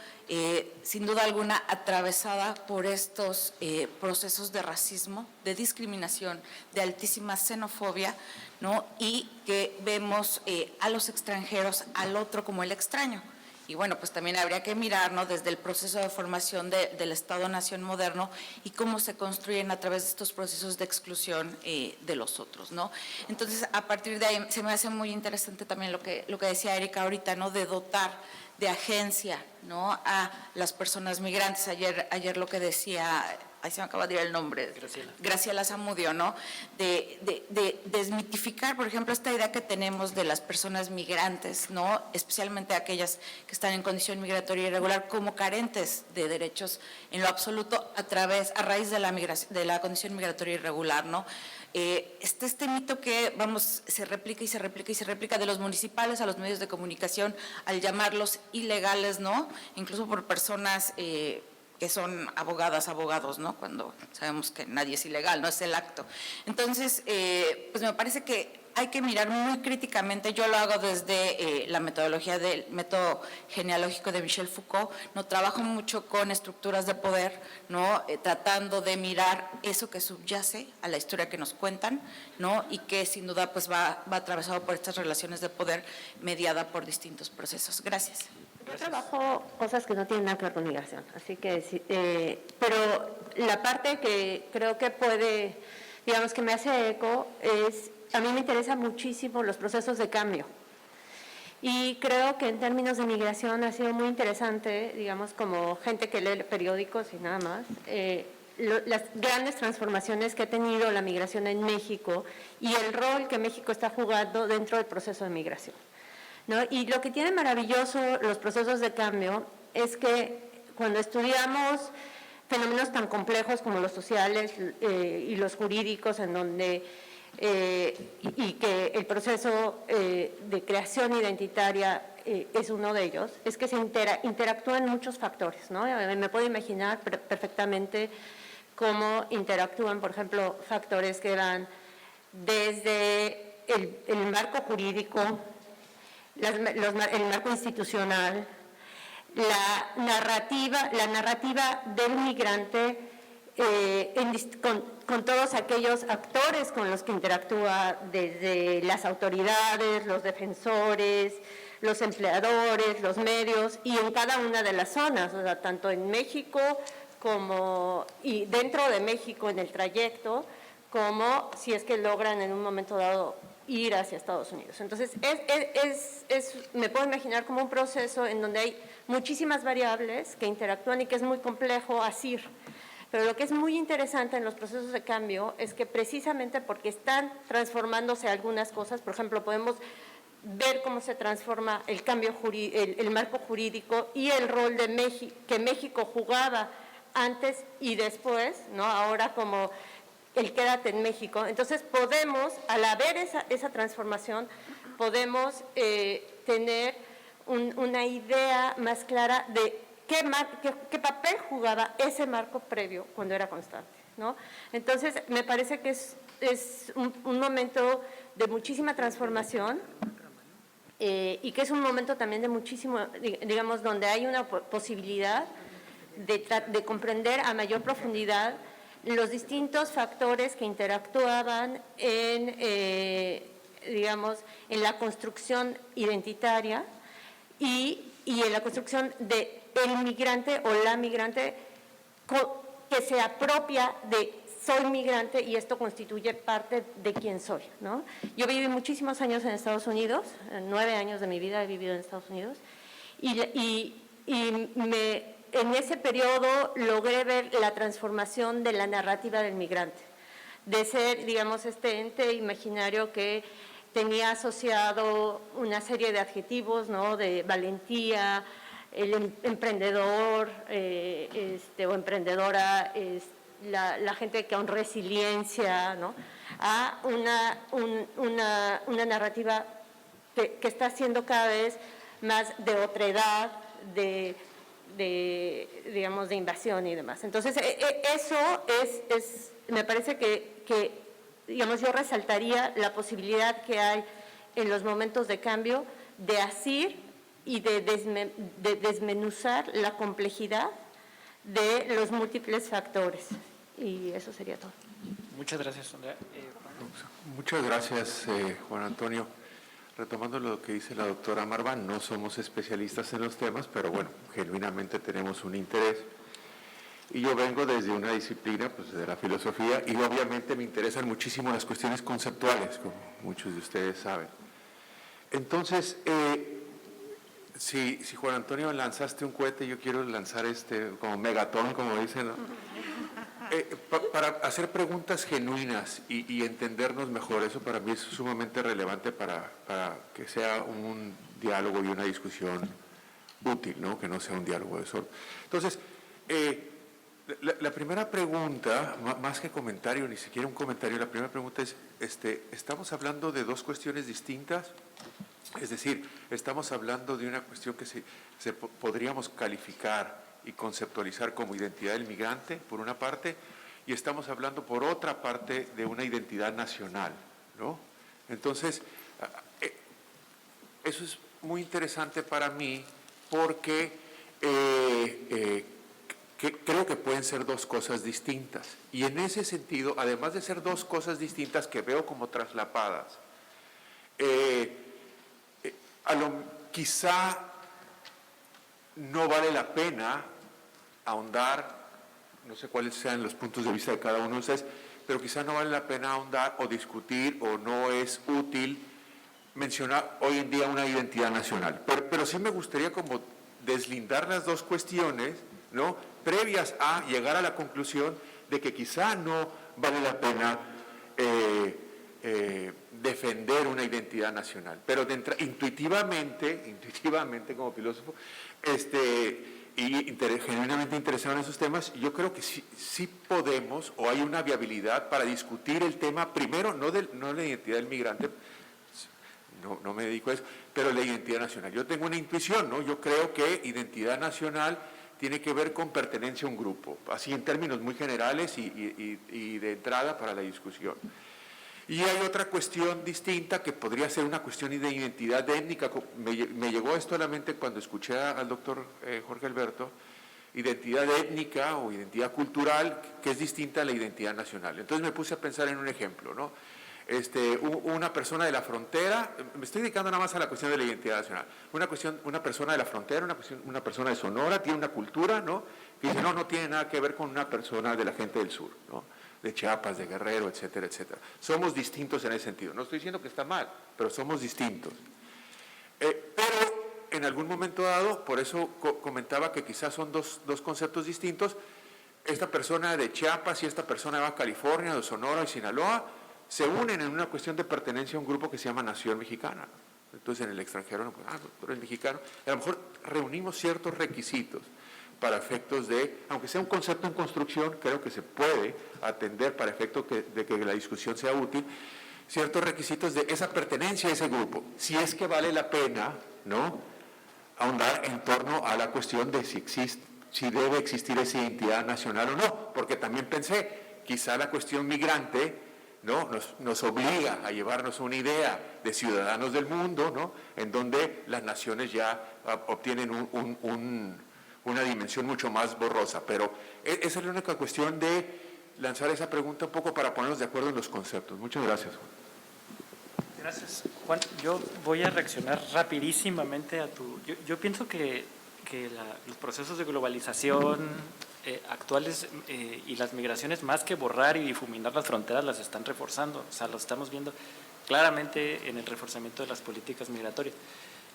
sin duda alguna atravesada por estos procesos de racismo, de discriminación, de altísima xenofobia, ¿no? Y que vemos a los extranjeros, al otro como el extraño. Y bueno, pues también habría que mirar, ¿no? Desde el proceso de formación del Estado-Nación moderno y cómo se construyen a través de estos procesos de exclusión de los otros, ¿no? Entonces, a partir de ahí se me hace muy interesante también lo que decía Erika ahorita, ¿no? De dotar de agencia, ¿no? A las personas migrantes. Ayer lo que decía, ahí se me acaba de ir el nombre, Graciela Zamudio, ¿no? De desmitificar, por ejemplo, esta idea que tenemos de las personas migrantes, ¿no? Especialmente aquellas que están en condición migratoria irregular, como carentes de derechos en lo absoluto a raíz de la condición migratoria irregular, ¿no? Está este mito que, vamos, se replica y se replica y se replica de los municipales a los medios de comunicación al llamarlos ilegales, ¿no? Incluso por personas que son abogados, ¿no? Cuando sabemos que nadie es ilegal, no es el acto. Entonces, pues me parece que hay que mirar muy críticamente, yo lo hago desde la metodología del método genealógico de Michel Foucault, no trabajo mucho con estructuras de poder, ¿no? Tratando de mirar eso que subyace a la historia que nos cuentan, ¿no? Y que sin duda pues va atravesado por estas relaciones de poder mediada por distintos procesos. Gracias. Yo trabajo cosas que no tienen nada que ver con migración, así que, pero la parte que creo que puede, digamos que me hace eco es, a mí me interesan muchísimo los procesos de cambio y creo que en términos de migración ha sido muy interesante, digamos como gente que lee periódicos y nada más, las grandes transformaciones que ha tenido la migración en México y el rol que México está jugando dentro del proceso de migración, ¿no? Y lo que tiene maravilloso los procesos de cambio es que cuando estudiamos fenómenos tan complejos como los sociales y los jurídicos, en donde y que el proceso de creación identitaria es uno de ellos, es que se interactúan muchos factores, ¿no? Me puedo imaginar perfectamente cómo interactúan, por ejemplo, factores que van desde el marco jurídico, el marco institucional, la narrativa del migrante con todos aquellos actores con los que interactúa, desde las autoridades, los defensores, los empleadores, los medios, y en cada una de las zonas, o sea, tanto en México y dentro de México en el trayecto, como si es que logran en un momento dado ir hacia Estados Unidos. Entonces, me puedo imaginar como un proceso en donde hay muchísimas variables que interactúan y que es muy complejo asir. Pero lo que es muy interesante en los procesos de cambio es que precisamente porque están transformándose algunas cosas, por ejemplo, podemos ver cómo se transforma el cambio el marco jurídico y el rol de que México jugaba antes y después, ¿no? Ahora como el quédate en México. Entonces podemos, al haber esa transformación, podemos tener una idea más clara de qué papel jugaba ese marco previo cuando era constante, ¿no? Entonces me parece que es un momento de muchísima transformación y que es un momento también de muchísimo, digamos, donde hay una posibilidad de comprender a mayor profundidad los distintos factores que interactuaban digamos, en la construcción identitaria y en la construcción del migrante o la migrante que se apropia de soy migrante y esto constituye parte de quién soy, ¿no? Yo viví muchísimos años en Estados Unidos, 9 años de mi vida he vivido en Estados Unidos en ese periodo logré ver la transformación de la narrativa del migrante, de ser, digamos, este ente imaginario que tenía asociado una serie de adjetivos, ¿no? De valentía, el emprendedor o emprendedora, la gente con resiliencia, ¿no? A una narrativa que está siendo cada vez más de otredad, digamos, de invasión y demás. Entonces, eso me parece que, digamos, yo resaltaría la posibilidad que hay en los momentos de cambio de asir y de desmenuzar la complejidad de los múltiples factores. Y eso sería todo. Muchas gracias, Andrea. Muchas gracias, Juan Antonio. Retomando lo que dice la doctora Marván, no somos especialistas en los temas, pero bueno, genuinamente tenemos un interés. Y yo vengo desde una disciplina, pues de la filosofía, y obviamente me interesan muchísimo las cuestiones conceptuales, como muchos de ustedes saben. Entonces, si Juan Antonio lanzaste un cohete, yo quiero lanzar como megatón, como dicen, ¿no? Para hacer preguntas genuinas y entendernos mejor. Eso para mí es sumamente relevante para que sea un diálogo y una discusión útil, ¿no? Que no sea un diálogo de sordo. Entonces, la primera pregunta, más que comentario, ni siquiera un comentario, la primera pregunta es, ¿estamos hablando de dos cuestiones distintas? Es decir, estamos hablando de una cuestión que podríamos calificar y conceptualizar como identidad del migrante, por una parte, y estamos hablando, por otra parte, de una identidad nacional, ¿no? Entonces, eso es muy interesante para mí porque creo que pueden ser dos cosas distintas. Y en ese sentido, además de ser dos cosas distintas que veo como traslapadas, quizá no vale la pena ahondar, no sé cuáles sean los puntos de vista de cada uno de ustedes, pero quizá no vale la pena ahondar o discutir o no es útil mencionar hoy en día una identidad nacional. Pero sí me gustaría como deslindar las dos cuestiones, ¿no?, previas a llegar a la conclusión de que quizá no vale la pena defender una identidad nacional. Pero intuitivamente como filósofo, y genuinamente interesado en esos temas, yo creo que sí podemos, o hay una viabilidad para discutir el tema, primero, no la identidad del migrante, no me dedico a eso, pero la identidad nacional. Yo tengo una intuición, ¿no? Yo creo que identidad nacional tiene que ver con pertenencia a un grupo, así en términos muy generales y de entrada para la discusión. Y hay otra cuestión distinta que podría ser una cuestión de identidad étnica. Me llegó esto a la mente cuando escuché al doctor Jorge Alberto, identidad étnica o identidad cultural, que es distinta a la identidad nacional. Entonces me puse a pensar en un ejemplo, ¿no? Una persona de la frontera, me estoy dedicando nada más a la cuestión de la identidad nacional, una persona de la frontera, una persona de Sonora, tiene una cultura, ¿no?, que dice, no tiene nada que ver con una persona de la gente del sur, ¿no?, de Chiapas, de Guerrero, etcétera, etcétera. Somos distintos en ese sentido. No estoy diciendo que está mal, pero somos distintos. Pero en algún momento dado, por eso comentaba que quizás son dos conceptos distintos, esta persona de Chiapas y esta persona de Baja California, de Sonora y Sinaloa, se unen en una cuestión de pertenencia a un grupo que se llama Nación Mexicana. Entonces en el extranjero, no, pues, tú eres mexicano, a lo mejor reunimos ciertos requisitos para efectos de, aunque sea un concepto en construcción, creo que se puede atender para efectos de que la discusión sea útil, ciertos requisitos de esa pertenencia a ese grupo, si es que vale la pena, ¿no?, ahondar en torno a la cuestión de si debe existir esa identidad nacional o no, porque también pensé, quizá la cuestión migrante, ¿no?, nos obliga a llevarnos una idea de ciudadanos del mundo, ¿no?, en donde las naciones ya obtienen una dimensión mucho más borrosa. Pero esa es la única cuestión de lanzar esa pregunta un poco para ponernos de acuerdo en los conceptos. Muchas gracias, Juan. Gracias, Juan. Yo voy a reaccionar rapidísimamente a tu... Yo pienso que los procesos de globalización actuales y las migraciones, más que borrar y difuminar las fronteras, las están reforzando. O sea, lo estamos viendo claramente en el reforzamiento de las políticas migratorias.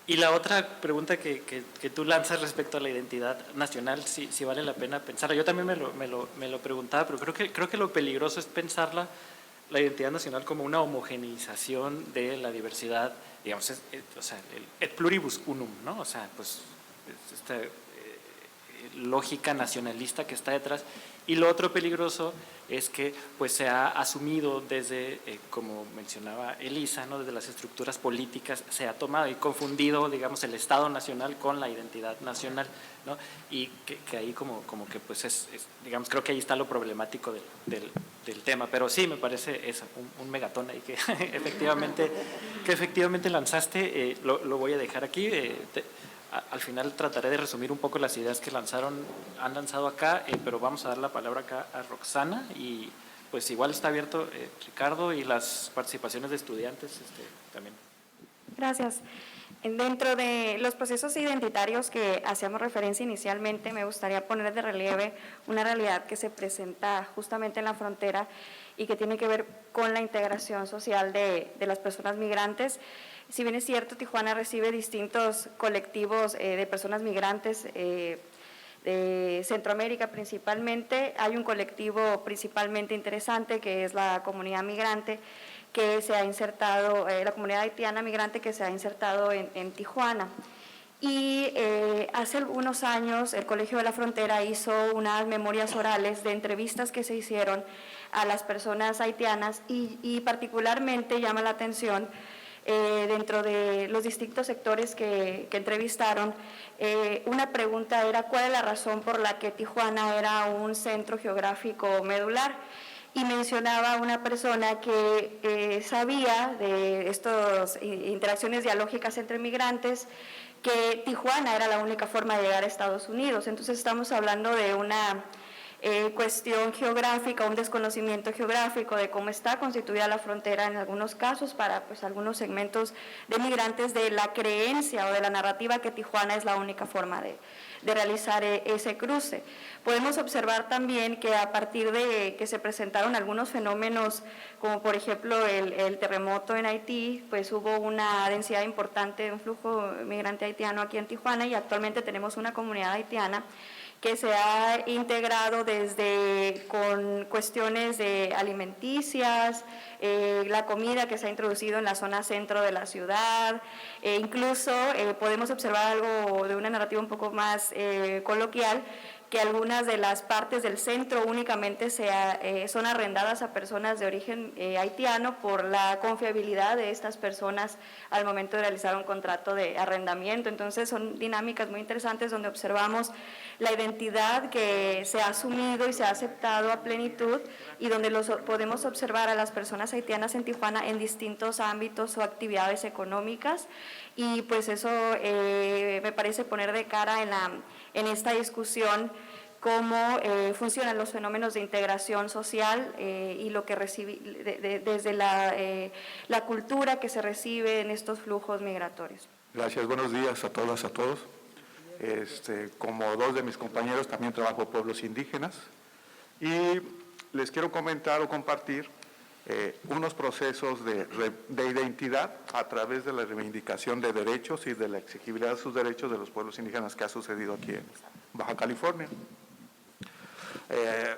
Y la otra pregunta que tú lanzas respecto a la identidad nacional, si vale la pena pensarla. Yo también me lo preguntaba, pero creo que lo peligroso es pensarla, la identidad nacional, como una homogeneización de la diversidad, digamos, o sea, el et pluribus unum, ¿no? O sea, pues esta lógica nacionalista que está detrás. Y lo otro peligroso es que pues se ha asumido desde, como mencionaba Elisa, ¿no?, desde las estructuras políticas se ha tomado y confundido, digamos, el Estado nacional con la identidad nacional, ¿no? Y que ahí como que pues digamos, creo que ahí está lo problemático del tema. Pero sí, me parece eso, un megatón ahí que efectivamente lanzaste. Lo voy a dejar aquí. Al final trataré de resumir un poco las ideas que han lanzado acá, pero vamos a dar la palabra acá a Roxana y pues igual está abierto Ricardo y las participaciones de estudiantes también. Gracias. Dentro de los procesos identitarios que hacíamos referencia inicialmente, me gustaría poner de relieve una realidad que se presenta justamente en la frontera y que tiene que ver con la integración social de las personas migrantes. Si bien es cierto, Tijuana recibe distintos colectivos de personas migrantes de Centroamérica principalmente, hay un colectivo principalmente interesante que es la comunidad migrante que se ha insertado, la comunidad haitiana migrante que se ha insertado en Tijuana. Y hace algunos años el Colegio de la Frontera hizo unas memorias orales de entrevistas que se hicieron a las personas haitianas y particularmente llama la atención dentro de los distintos sectores que entrevistaron, una pregunta era cuál es la razón por la que Tijuana era un centro geográfico medular. y mencionaba una persona que sabía de estas interacciones dialógicas entre migrantes, que Tijuana era la única forma de llegar a Estados Unidos. Entonces estamos hablando de una cuestión geográfica, un desconocimiento geográfico de cómo está constituida la frontera en algunos casos para pues, algunos segmentos de migrantes, de la creencia o de la narrativa que Tijuana es la única forma de realizar ese cruce. Podemos observar también que a partir de que se presentaron algunos fenómenos, como por ejemplo el terremoto en Haití, pues hubo una densidad importante de un flujo migrante haitiano aquí en Tijuana, y actualmente tenemos una comunidad haitiana que se ha integrado desde con cuestiones de alimenticias, la comida que se ha introducido en la zona centro de la ciudad, incluso podemos observar algo de una narrativa un poco más coloquial, que algunas de las partes del centro únicamente son arrendadas a personas de origen haitiano por la confiabilidad de estas personas al momento de realizar un contrato de arrendamiento. Entonces son dinámicas muy interesantes donde observamos la identidad que se ha asumido y se ha aceptado a plenitud, y donde podemos observar a las personas haitianas en Tijuana en distintos ámbitos o actividades económicas, y pues eso me parece poner de cara en esta discusión cómo funcionan los fenómenos de integración social y lo que recibe desde la cultura que se recibe en estos flujos migratorios. Gracias, buenos días a todas, a todos. Como dos de mis compañeros también trabajo pueblos indígenas y les quiero comentar o compartir unos procesos de identidad a través de la reivindicación de derechos y de la exigibilidad de sus derechos de los pueblos indígenas que ha sucedido aquí en Baja California.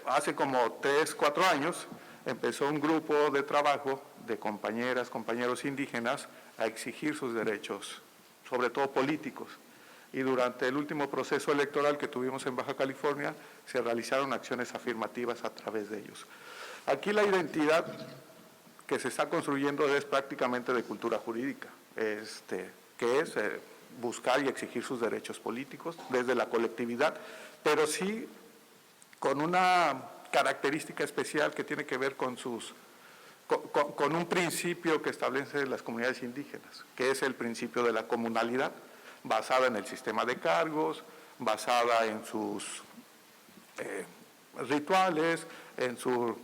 Hace como 3, 4 años empezó un grupo de trabajo de compañeras, compañeros indígenas a exigir sus derechos, sobre todo políticos. Y durante el último proceso electoral que tuvimos en Baja California se realizaron acciones afirmativas a través de ellos. Aquí la identidad que se está construyendo es prácticamente de cultura jurídica, que es buscar y exigir sus derechos políticos desde la colectividad, pero sí con una característica especial que tiene que ver con un principio que establecen las comunidades indígenas, que es el principio de la comunalidad, basada en el sistema de cargos, basada en sus rituales, en su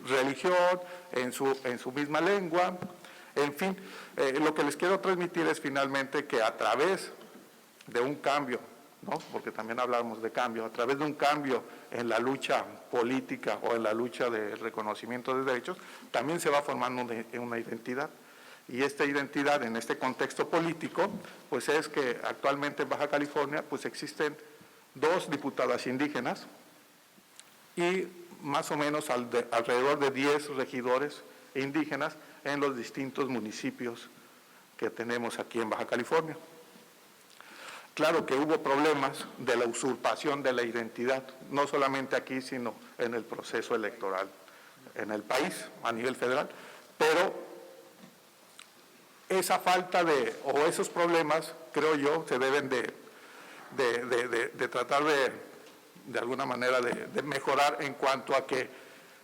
religión, en su misma lengua, en fin. Lo que les quiero transmitir es finalmente que a través de un cambio, ¿no? Porque también hablamos de cambio, a través de un cambio en la lucha política o en la lucha de reconocimiento de derechos, también se va formando una identidad. Y esta identidad en este contexto político, pues es que actualmente en Baja California pues existen 2 diputadas indígenas y más o menos alrededor de 10 regidores indígenas en los distintos municipios que tenemos aquí en Baja California. Claro que hubo problemas de la usurpación de la identidad, no solamente aquí, sino en el proceso electoral en el país, a nivel federal, pero esa falta o esos problemas, creo yo, se deben de tratar de alguna manera de mejorar en cuanto a que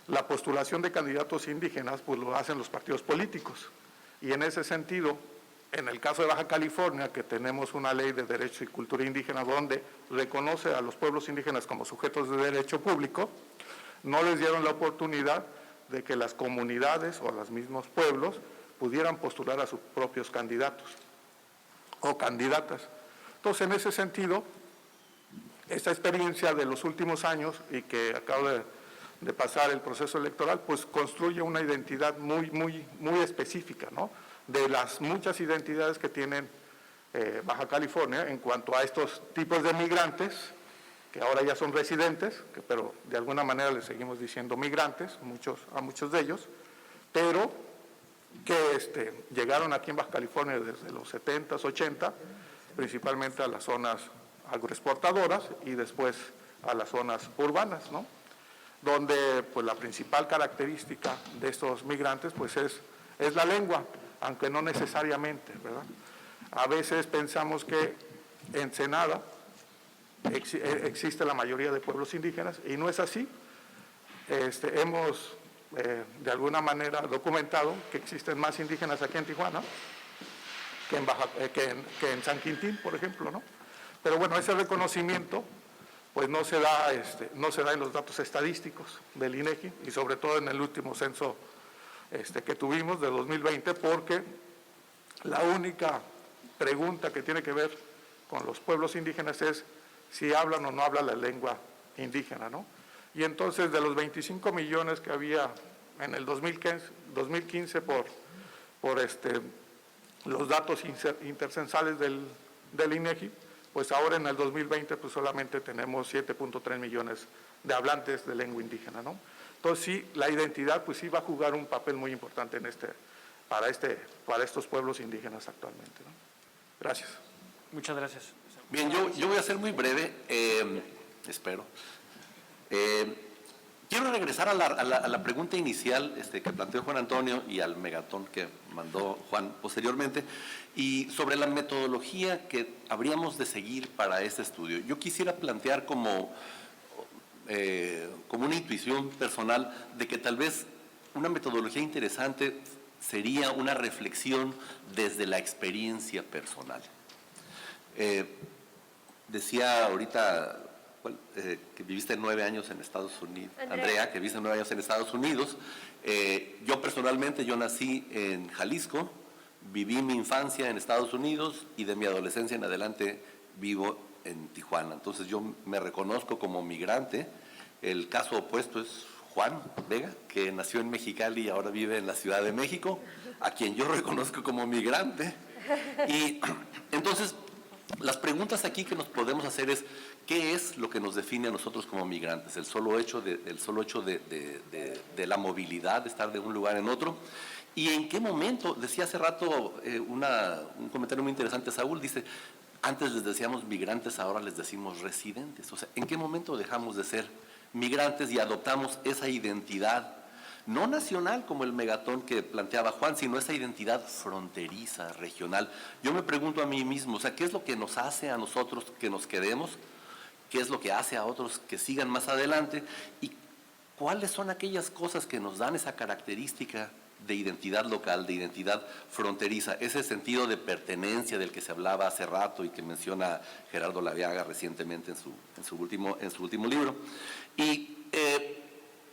la postulación de candidatos indígenas pues lo hacen los partidos políticos. Y en ese sentido, en el caso de Baja California, que tenemos una ley de derechos y cultura indígena donde reconoce a los pueblos indígenas como sujetos de derecho público, no les dieron la oportunidad de que las comunidades o los mismos pueblos pudieran postular a sus propios candidatos o candidatas. Entonces, en ese sentido, esta experiencia de los últimos años y que acaba de pasar el proceso electoral, pues construye una identidad muy específica, ¿no? De las muchas identidades que tienen Baja California en cuanto a estos tipos de migrantes, que ahora ya son residentes, pero de alguna manera les seguimos diciendo migrantes, a muchos de ellos, pero que llegaron aquí en Baja California desde los 70s, 80, principalmente a las zonas agroexportadoras y después a las zonas urbanas, ¿no? Donde pues la principal característica de estos migrantes pues es la lengua, aunque no necesariamente, ¿verdad? A veces pensamos que en Ensenada existe la mayoría de pueblos indígenas y no es así. hemos de alguna manera documentado que existen más indígenas aquí en Tijuana que en San Quintín, por ejemplo, ¿no? Pero bueno, ese reconocimiento pues no se da en los datos estadísticos del INEGI y sobre todo en el último censo que tuvimos de 2020, porque la única pregunta que tiene que ver con los pueblos indígenas es si hablan o no hablan la lengua indígena, ¿no? Y entonces de los 25 millones que había en el 2015 por los datos intercensales del INEGI, pues ahora en el 2020 pues solamente tenemos 7.3 millones de hablantes de lengua indígena, ¿no? Entonces sí, la identidad pues sí va a jugar un papel muy importante para estos pueblos indígenas actualmente, ¿no? Gracias. Muchas gracias. Bien, yo voy a ser muy breve, espero. Quiero regresar a la pregunta inicial que planteó Juan Antonio y al megatón que mandó Juan posteriormente, y sobre la metodología que habríamos de seguir para este estudio. Yo quisiera plantear como una intuición personal de que tal vez una metodología interesante sería una reflexión desde la experiencia personal. Decía ahorita que viviste 9 años en Estados Unidos, Andrea, que viviste 9 años en Estados Unidos. Yo personalmente, yo nací en Jalisco, viví mi infancia en Estados Unidos y de mi adolescencia en adelante vivo en Tijuana. Entonces yo me reconozco como migrante. El caso opuesto es Juan Vega, que nació en Mexicali y ahora vive en la Ciudad de México, a quien yo reconozco como migrante. Y entonces las preguntas aquí que nos podemos hacer es: ¿qué es lo que nos define a nosotros como migrantes? El solo hecho de la movilidad, de estar de un lugar en otro. ¿Y en qué momento? Decía hace rato un comentario muy interesante, Saúl, dice: antes les decíamos migrantes, ahora les decimos residentes. O sea, ¿en qué momento dejamos de ser migrantes y adoptamos esa identidad, no nacional como el megatón que planteaba Juan, sino esa identidad fronteriza, regional? Yo me pregunto a mí mismo, o sea, ¿qué es lo que nos hace a nosotros que nos quedemos? ¿Qué es lo que hace a otros que sigan más adelante? ¿Y cuáles son aquellas cosas que nos dan esa característica de identidad local, de identidad fronteriza, ese sentido de pertenencia del que se hablaba hace rato y que menciona Gerardo Laviaga recientemente en su último libro? Y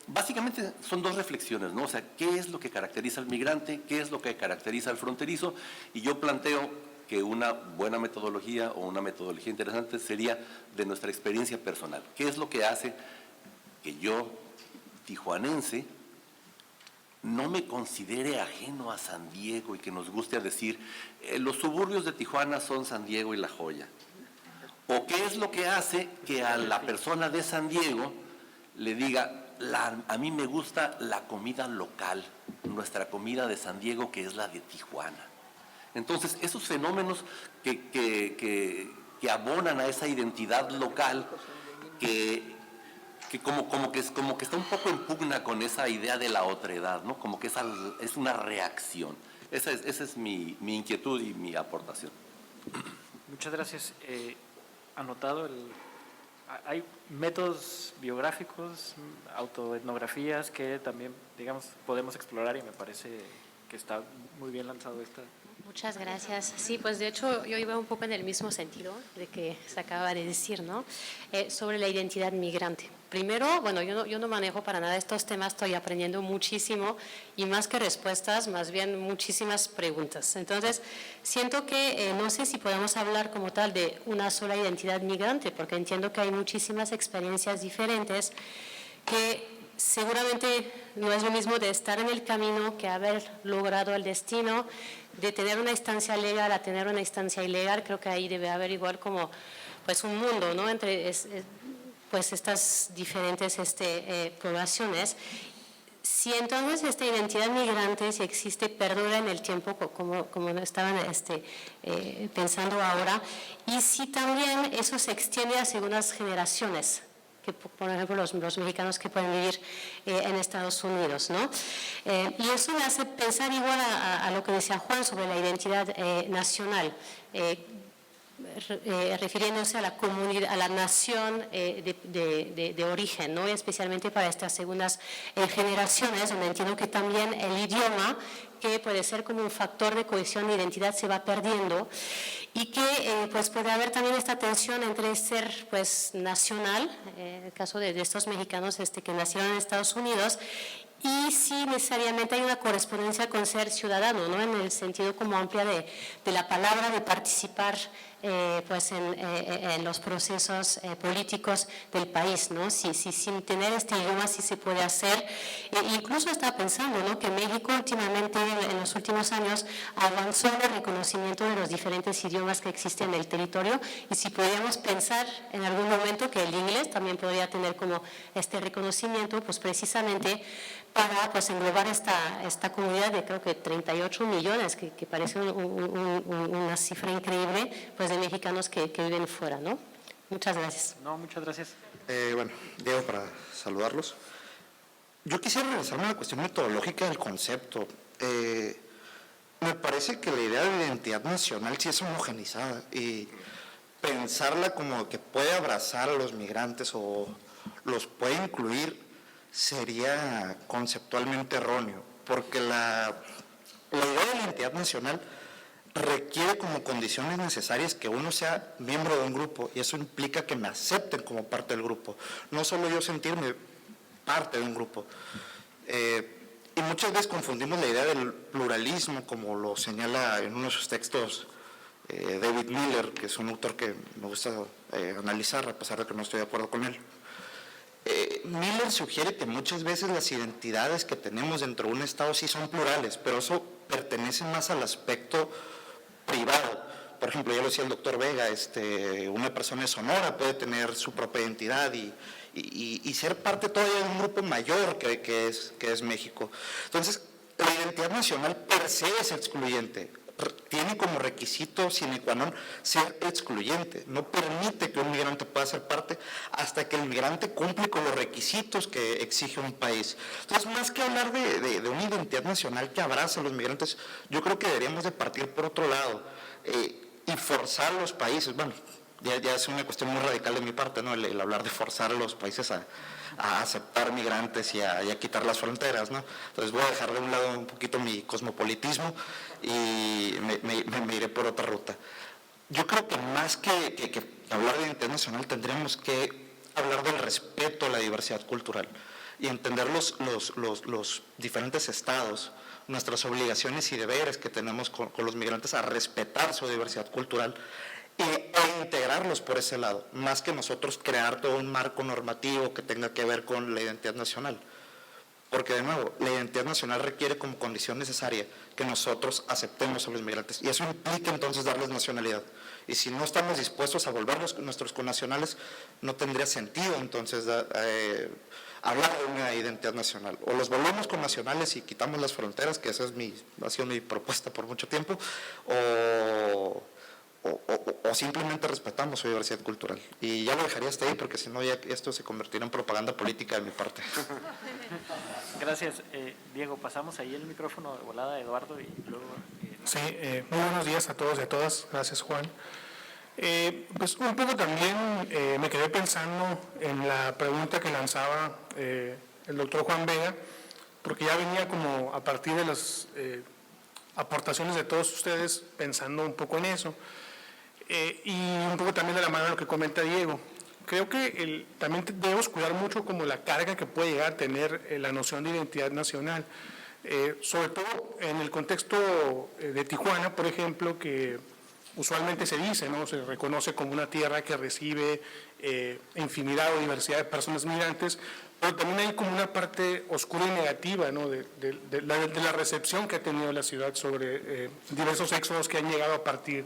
básicamente son dos reflexiones, ¿no? O sea, ¿qué es lo que caracteriza al migrante? ¿Qué es lo que caracteriza al fronterizo? Y yo planteo que una buena metodología o una metodología interesante sería de nuestra experiencia personal. ¿Qué es lo que hace que yo, tijuanense, no me considere ajeno a San Diego y que nos guste decir los suburbios de Tijuana son San Diego y La Joya? ¿O qué es lo que hace que a la persona de San Diego le diga: a mí me gusta la comida local, nuestra comida de San Diego, que es la de Tijuana? Entonces, esos fenómenos que abonan a esa identidad local, que como que está un poco en pugna con esa idea de la otredad, ¿no? Como que es una reacción. Esa es mi inquietud y mi aportación. Muchas gracias. Anotado hay métodos biográficos, autoetnografías que también, digamos, podemos explorar, y me parece que está muy bien lanzado esta. Muchas gracias. Sí, pues de hecho yo iba un poco en el mismo sentido de que se acaba de decir, ¿no? Sobre la identidad migrante. Primero, bueno, yo no manejo para nada estos temas, estoy aprendiendo muchísimo y más que respuestas, más bien muchísimas preguntas. Entonces, siento que no sé si podemos hablar como tal de una sola identidad migrante, porque entiendo que hay muchísimas experiencias diferentes que seguramente no es lo mismo de estar en el camino que haber logrado el destino, de tener una instancia legal a tener una instancia ilegal. Creo que ahí debe haber igual como pues un mundo, ¿no? Entre pues estas diferentes poblaciones. Si entonces esta identidad migrante, si existe, perdura en el tiempo, como estaban pensando ahora, y si también eso se extiende a segundas generaciones, que por ejemplo los mexicanos que pueden vivir en Estados Unidos, ¿no? Y eso me hace pensar igual a lo que decía Juan sobre la identidad nacional. refiriéndose a la comunidad, a la nación de origen, ¿no? Especialmente para estas segundas generaciones, donde entiendo que también el idioma, que puede ser como un factor de cohesión e identidad, se va perdiendo, y que pues puede haber también esta tensión entre ser pues nacional, en el caso de estos mexicanos que nacieron en Estados Unidos, y sí necesariamente hay una correspondencia con ser ciudadano, ¿no? En el sentido como amplia de la palabra, de participar pues en los procesos políticos del país, ¿no? Sin tener este idioma sí se puede hacer. Incluso estaba pensando, ¿no?, que México últimamente, en los últimos años, avanzó en el reconocimiento de los diferentes idiomas que existen en el territorio, y si podíamos pensar en algún momento que el inglés también podría tener como este reconocimiento, pues precisamente para pues englobar esta comunidad de creo que 38 millones, que parece una cifra increíble, pues de mexicanos que viven fuera, ¿no? Muchas gracias. No, muchas gracias. Bueno, Diego, para saludarlos. Yo quisiera regresarme a la cuestión metodológica del concepto. Me parece que la idea de identidad nacional sí es homogenizada, y pensarla como que puede abrazar a los migrantes o los puede incluir sería conceptualmente erróneo, porque la idea de la identidad nacional requiere como condiciones necesarias que uno sea miembro de un grupo, y eso implica que me acepten como parte del grupo, no solo yo sentirme parte de un grupo. Y muchas veces confundimos la idea del pluralismo, como lo señala en uno de sus textos David Miller, que es un autor que me gusta analizar, a pesar de que no estoy de acuerdo con él. Miller sugiere que muchas veces las identidades que tenemos dentro de un Estado sí son plurales, pero eso pertenece más al aspecto privado. Por ejemplo, ya lo decía el doctor Vega, una persona de Sonora puede tener su propia identidad y ser parte todavía de un grupo mayor que es México. Entonces, la identidad nacional per se es excluyente. Tiene como requisito sine qua non ser excluyente, no permite que un migrante pueda ser parte hasta que el migrante cumple con los requisitos que exige un país. Entonces, más que hablar de una identidad nacional que abraza a los migrantes, yo creo que deberíamos de partir por otro lado y forzar a los países, bueno, ya es una cuestión muy radical de mi parte, ¿no? El hablar de forzar a los países a aceptar migrantes y a quitar las fronteras, ¿no? Entonces voy a dejar de un lado un poquito mi cosmopolitismo y me iré por otra ruta. Yo creo que más que hablar de identidad nacional tendríamos que hablar del respeto a la diversidad cultural y entender los diferentes estados, nuestras obligaciones y deberes que tenemos con los migrantes a respetar su diversidad cultural e integrarlos por ese lado, más que nosotros crear todo un marco normativo que tenga que ver con la identidad nacional. Porque, de nuevo, la identidad nacional requiere como condición necesaria que nosotros aceptemos a los migrantes, y eso implica entonces darles nacionalidad. Y si no estamos dispuestos a volverlos nuestros connacionales, no tendría sentido entonces hablar de una identidad nacional. O los volvemos connacionales y quitamos las fronteras, que esa ha sido mi propuesta por mucho tiempo, o simplemente respetamos su diversidad cultural. Y ya lo dejaría hasta ahí, porque si no ya esto se convertirá en propaganda política de mi parte. Gracias. Diego, pasamos ahí el micrófono de volada a Eduardo y luego... Sí, muy buenos días a todos y a todas. Gracias, Juan. Pues un poco también me quedé pensando en la pregunta que lanzaba el doctor Juan Vega, porque ya venía como a partir de las aportaciones de todos ustedes pensando un poco en eso. Y un poco también de la mano de lo que comenta Diego. Creo que también debemos cuidar mucho como la carga que puede llegar a tener la noción de identidad nacional, sobre todo en el contexto de Tijuana, por ejemplo, que usualmente se dice, ¿no? Se reconoce como una tierra que recibe infinidad o diversidad de personas migrantes, pero también hay como una parte oscura y negativa, ¿no? de la recepción que ha tenido la ciudad sobre diversos éxodos que han llegado a partir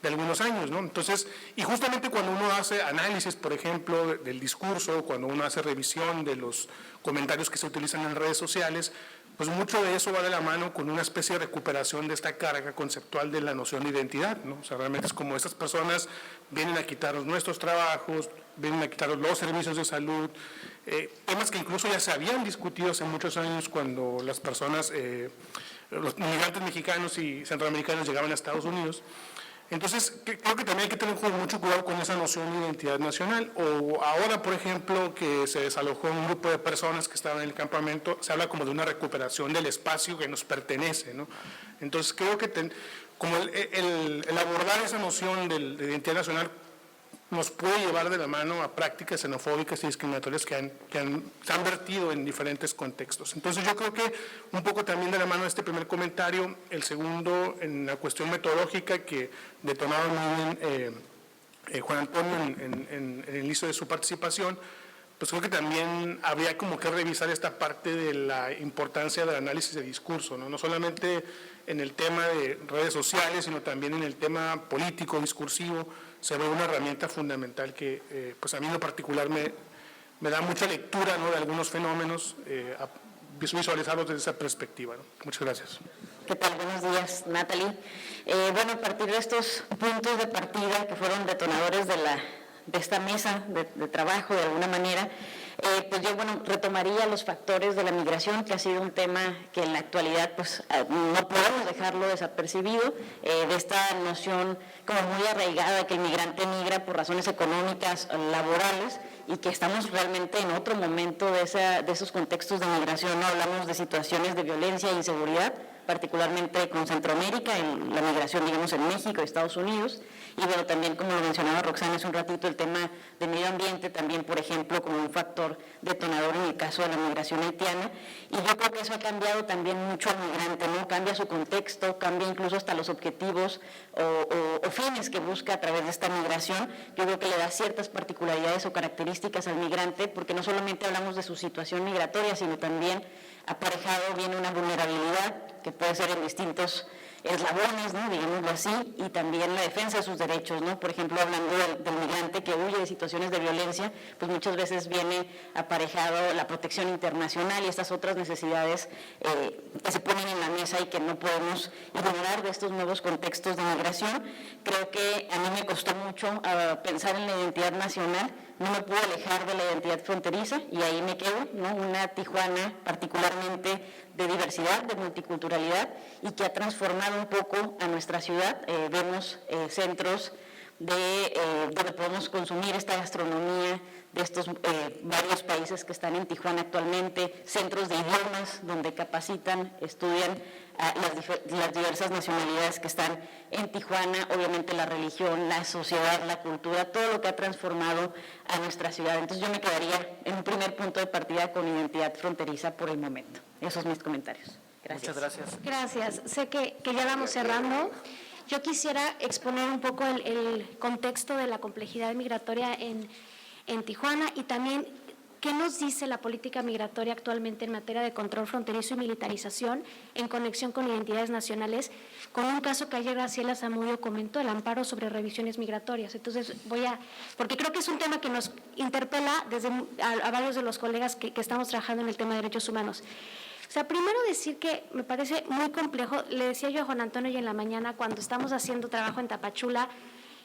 de algunos años, ¿no? Entonces, y justamente cuando uno hace análisis, por ejemplo, del discurso, cuando uno hace revisión de los comentarios que se utilizan en redes sociales, pues mucho de eso va de la mano con una especie de recuperación de esta carga conceptual de la noción de identidad, ¿no? O sea, realmente es como estas personas vienen a quitarnos nuestros trabajos, vienen a quitarnos los servicios de salud, temas que incluso ya se habían discutido hace muchos años cuando las personas, los inmigrantes mexicanos y centroamericanos llegaban a Estados Unidos. Entonces, creo que también hay que tener mucho cuidado con esa noción de identidad nacional. O ahora, por ejemplo, que se desalojó un grupo de personas que estaban en el campamento, se habla como de una recuperación del espacio que nos pertenece, ¿no? Entonces, creo que como el abordar esa noción de identidad nacional nos puede llevar de la mano a prácticas xenofóbicas y discriminatorias que se han vertido en diferentes contextos. Entonces yo creo que un poco también de la mano de este primer comentario, el segundo en la cuestión metodológica que detonaba muy bien Juan Antonio en el inicio de su participación, pues creo que también habría como que revisar esta parte de la importancia del análisis de discurso, ¿no? No solamente en el tema de redes sociales, sino también en el tema político, discursivo, se ve una herramienta fundamental que pues a mí en lo particular me da mucha lectura, ¿no?, de algunos fenómenos, visualizarlos desde esa perspectiva, ¿no? Muchas gracias. ¿Qué tal? Buenos días, Natalie. Bueno, a partir de estos puntos de partida que fueron detonadores de esta mesa de trabajo de alguna manera, pues yo retomaría los factores de la migración, que ha sido un tema que en la actualidad pues no podemos dejarlo desapercibido, de esta noción como muy arraigada que el migrante migra por razones económicas, laborales, y que estamos realmente en otro momento de esos contextos de migración, ¿no? Hablamos de situaciones de violencia e inseguridad, particularmente con Centroamérica, en la migración, digamos, en México, Estados Unidos, y bueno, también como lo mencionaba Roxana hace un ratito, el tema de medio ambiente también, por ejemplo, como un factor detonador en el caso de la migración haitiana, y yo creo que eso ha cambiado también mucho al migrante, ¿no? Cambia su contexto, cambia incluso hasta los objetivos o fines que busca a través de esta migración. Yo creo que le da ciertas particularidades o características al migrante, porque no solamente hablamos de su situación migratoria, sino también aparejado viene una vulnerabilidad que puede ser en distintos eslabones, ¿no?, digámoslo así, y también la defensa de sus derechos, ¿no? Por ejemplo, hablando del migrante que huye de situaciones de violencia, pues muchas veces viene aparejado la protección internacional y estas otras necesidades que se ponen en la mesa y que no podemos ignorar de estos nuevos contextos de migración. Creo que a mí me costó mucho pensar en la identidad nacional, no me puedo alejar de la identidad fronteriza y ahí me quedo, ¿no? Una Tijuana particularmente de diversidad, de multiculturalidad y que ha transformado un poco a nuestra ciudad. Vemos centros donde podemos consumir esta gastronomía de estos varios países que están en Tijuana actualmente, centros de idiomas donde capacitan, estudian las diversas nacionalidades que están en Tijuana, obviamente la religión, la sociedad, la cultura, todo lo que ha transformado a nuestra ciudad. Entonces yo me quedaría en un primer punto de partida con identidad fronteriza por el momento. Esos son mis comentarios. Gracias. Muchas gracias. Gracias. Sé que ya vamos cerrando. Yo quisiera exponer un poco el contexto de la complejidad migratoria en Tijuana y también qué nos dice la política migratoria actualmente en materia de control fronterizo y militarización en conexión con identidades nacionales, con un caso que ayer Graciela Zamudio comentó, el amparo sobre revisiones migratorias. Entonces porque creo que es un tema que nos interpela a varios de los colegas que estamos trabajando en el tema de derechos humanos. O sea, primero decir que me parece muy complejo, le decía yo a Juan Antonio y en la mañana, cuando estamos haciendo trabajo en Tapachula,